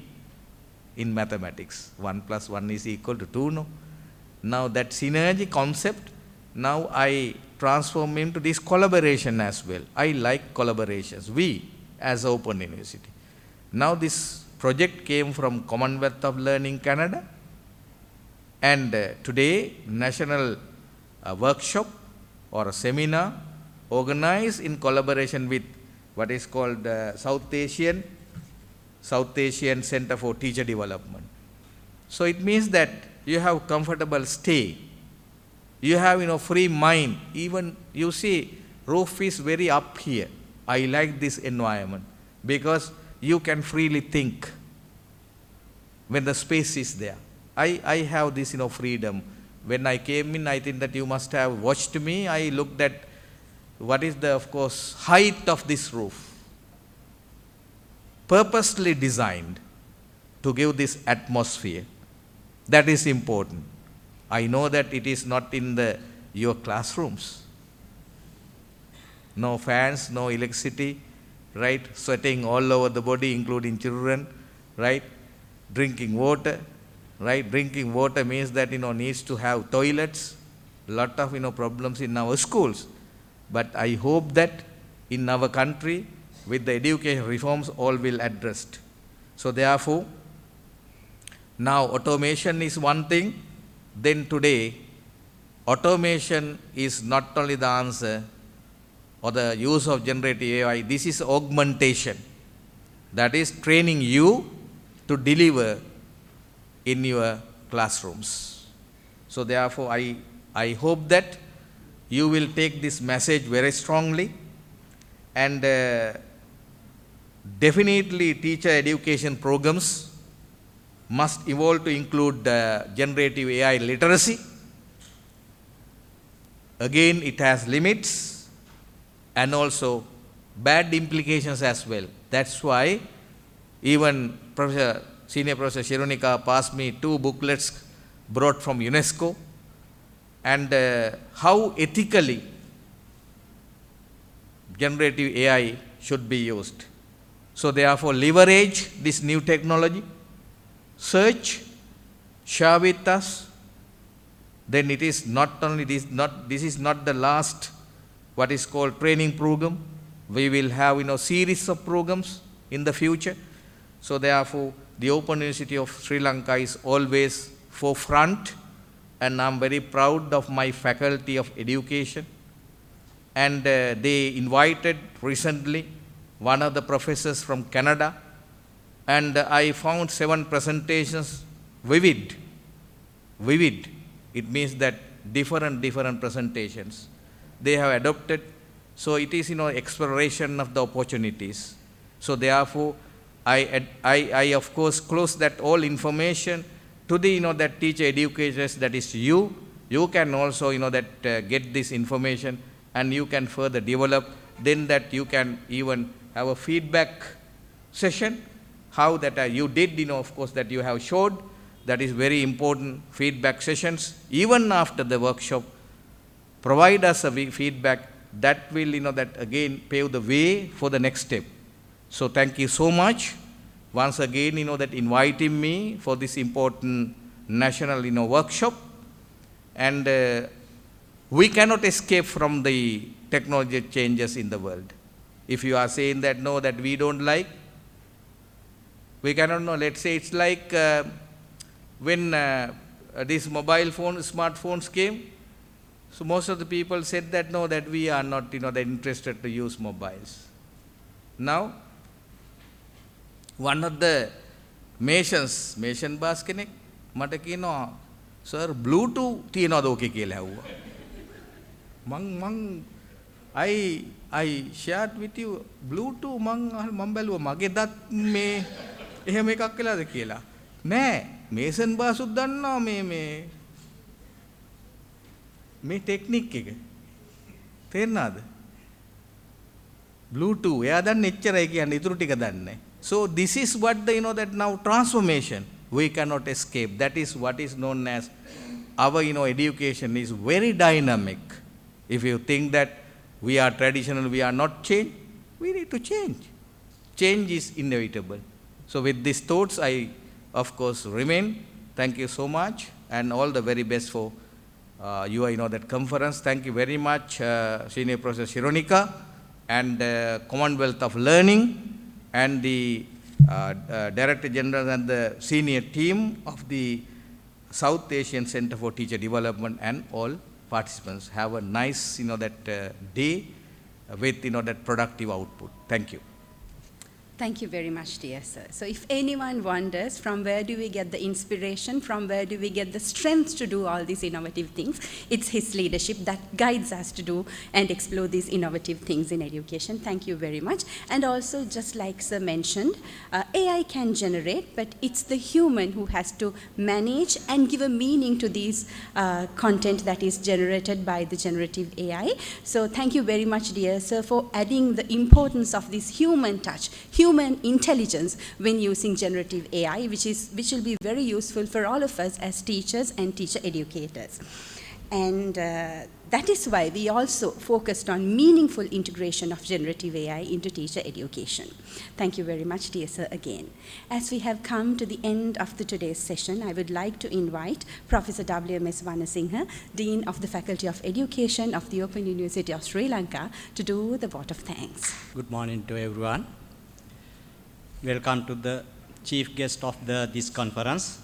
Speaker 7: in mathematics. 1 + 1 is equal to 2, no? Now that synergy concept, now I transform into this collaboration as well. I like collaborations. We, as Open University. Now this project came from Commonwealth of Learning, Canada. And today, national workshop or a seminar organized in collaboration with what is called South Asian Center for Teacher Development. So it means that you have comfortable stay. You have, free mind. Even, you see, roof is very up here. I like this environment because you can freely think when the space is there. I have this, freedom. When I came in, I think that you must have watched me. I looked at what is the, of course, height of this roof. Purposely designed to give this atmosphere. That is important. I know that it is not in your classrooms. No fans, no electricity, right? Sweating all over the body, including children, right? Drinking water, right? Drinking water means that, needs to have toilets. Lot of, problems in our schools. But I hope that in our country, with the education reforms, all will addressed. So therefore, now automation is one thing, then today, automation is not only the answer or the use of generative AI, this is augmentation. That is training you to deliver in your classrooms. So therefore, I hope that you will take this message very strongly, and definitely teacher education programs must evolve to include generative AI literacy. Again, it has limits and also bad implications as well. That's why even Senior Professor Shirunika passed me 2 booklets brought from UNESCO, and how ethically generative AI should be used. So therefore, leverage this new technology, search, share with us. Then it is not only this, this is not the last what is called training program. We will have series of programs in the future. So therefore, the Open University of Sri Lanka is always forefront, and I'm very proud of my faculty of education. And they invited recently one of the professors from Canada, and I found 7 presentations vivid. It means that different presentations they have adopted. So it is exploration of the opportunities. So therefore, I of course close that all information to the that teacher educators, that is you can also that get this information, and you can further develop. Then that you can even have a feedback session, how that you did, of course, that you have showed. That is very important, feedback sessions. Even after the workshop, provide us a feedback. That will, that again pave the way for the next step. So thank you so much once again, that inviting me for this important national, workshop. And we cannot escape from the technology changes in the world. If you are saying that no, that we don't like, we cannot know. Let's say it's like when these mobile phones, smartphones came. So most of the people said that no, that we are not, that interested to use mobiles. Now, one of the Mason boss කෙනෙක් මට කියනවා sir Bluetooth තියනවද ඕකේ කියලා ඇහුවා. I shared with you Bluetooth මං බැලුවා මගේ දත් මේ එහෙම එකක් වෙලාද කියලා. නෑ මේසන් බාසුත් දන්නවා මේ ටෙක්නික් එක. තේරෙනවද? Bluetooth එයා දන්නේ එච්චරයි කියන්නේ ඉතුරු ටික දන්නේ. So this is what that now transformation we cannot escape. That is what is known as our education is very dynamic. If you think that we are traditional, we are not change, we need to change. Change is inevitable. So with these thoughts, I of course remain. Thank you so much, and all the very best for your that conference. Thank you very much, Senior Professor Shirunika, and Commonwealth of Learning, and the Director General and the senior team of the South Asian Center for Teacher Development, and all participants. Have a nice day with that productive output. Thank you.
Speaker 1: Thank you very much, dear sir. So if anyone wonders from where do we get the inspiration, from where do we get the strength to do all these innovative things, it's his leadership that guides us to do and explore these innovative things in education. Thank you very much. And also, just like sir mentioned, AI can generate, but it's the human who has to manage and give a meaning to these content that is generated by the generative AI. So thank you very much, dear sir, for adding the importance of this human touch, human intelligence when using generative AI, which will be very useful for all of us as teachers and teacher educators. And that is why we also focused on meaningful integration of generative AI into teacher education. Thank you very much, dear sir, again. As we have come to the end of today's session, I would like to invite Professor W.M.S. Vanasinghe, Dean of the Faculty of Education of the Open University of Sri Lanka, to do the vote of thanks.
Speaker 8: Good morning to everyone. Welcome to the chief guest of this conference,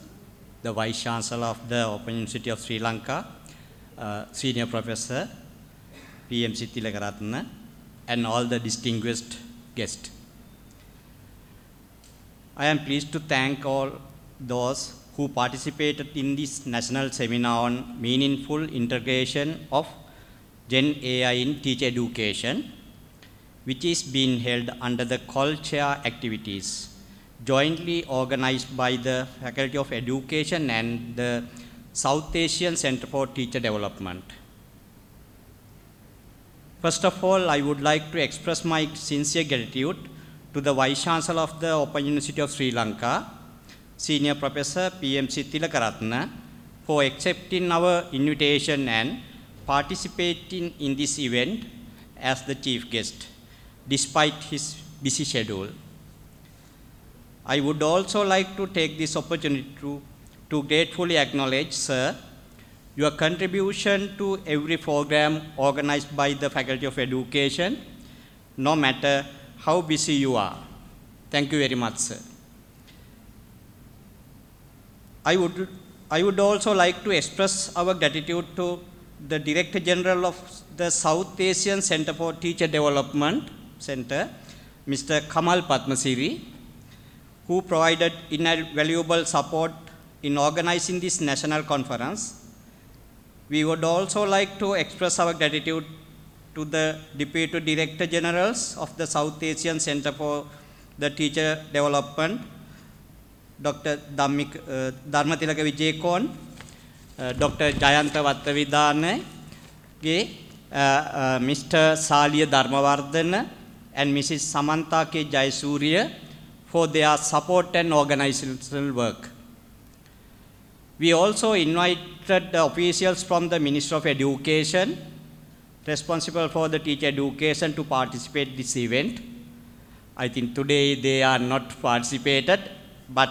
Speaker 8: the Vice Chancellor of the Open University of Sri Lanka, Senior Professor PMC Tilakaratne, and all the distinguished guests. I am pleased to thank all those who participated in this national seminar on meaningful integration of Gen AI in teacher education, which is being held under the COL Chair activities, jointly organized by the Faculty of Education and the South Asian Center for Teacher Development. First of all, I would like to express my sincere gratitude to the Vice Chancellor of the Open University of Sri Lanka, Senior Professor PMC Tilakaratne, for accepting our invitation and participating in this event as the chief guest, despite his busy schedule. I would also like to take this opportunity to gratefully acknowledge, sir, your contribution to every program organized by the Faculty of Education, no matter how busy you are. Thank you very much, sir. I would also like to express our gratitude to the Director General of the South Asian Center for Teacher Development Center, Mr. Kamal Padmasiri, who provided invaluable support in organizing this national conference. We would also like to express our gratitude to the Deputy Director Generals of the South Asian Center for the Teacher Development, Dr. Dharmatilaka Vijayakon, Dr. Jayanta Vattavidane, Mr. Saliya Dharmawardana, and Mrs. Samantha K. Jayasuriya for their support and organizational work. We also invited the officials from the Ministry of Education, responsible for the teacher education, to participate in this event. I think today they are not participated, but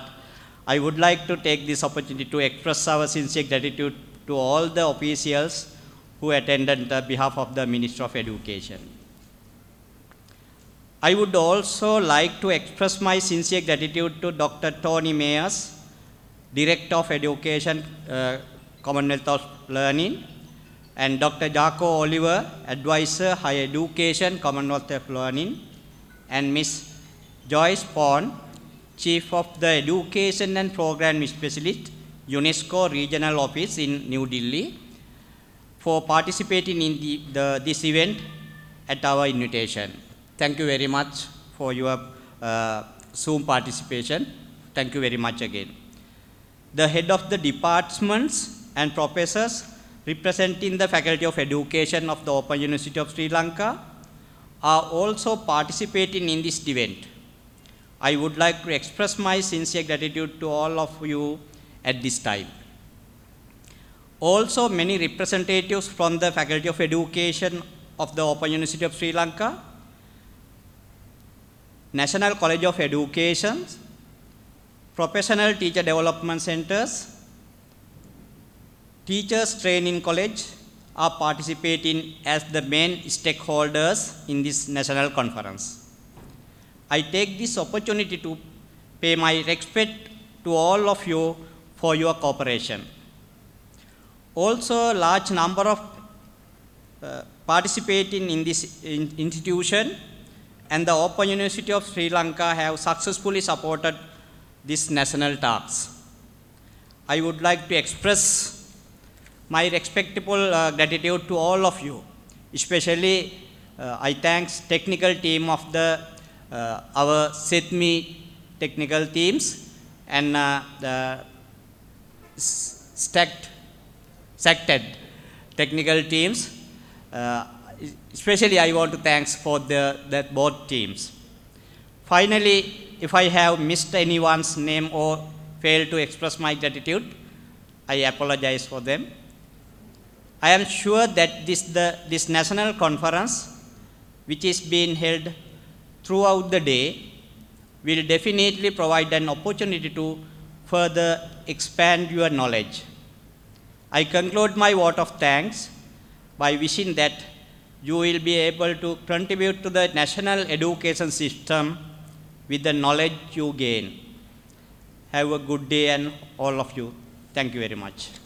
Speaker 8: I would like to take this opportunity to express our sincere gratitude to all the officials who attended on behalf of the Ministry of Education. I would also like to express my sincere gratitude to Dr. Tony Mayers, Director of Education, Commonwealth of Learning, and Dr. Jaco Oliver, Advisor, Higher Education, Commonwealth of Learning, and Ms. Joyce Pond, Chief of the Education and Program Specialist, UNESCO Regional Office in New Delhi, for participating in this event at our invitation. Thank you very much for your Zoom participation. Thank you very much again. The head of the departments and professors representing the Faculty of Education of the Open University of Sri Lanka are also participating in this event. I would like to express my sincere gratitude to all of you at this time. Also, many representatives from the Faculty of Education of the Open University of Sri Lanka, National College of Education, Professional Teacher Development Centers, Teachers Training College are participating as the main stakeholders in this national conference. I take this opportunity to pay my respect to all of you for your cooperation. Also, a large number of participating in this institution and the Open University of Sri Lanka have successfully supported this national task. I would like to express my respectful gratitude to all of you. Especially, I thank technical team of our SETMI technical teams and the SACTD technical teams. Especially, I want to thank for that both teams. Finally, if I have missed anyone's name or failed to express my gratitude, I apologize for them. I am sure that this national conference, which is being held throughout the day, will definitely provide an opportunity to further expand your knowledge. I conclude my vote of thanks by wishing that you will be able to contribute to the national education system with the knowledge you gain. Have a good day, and all of you. Thank you very much.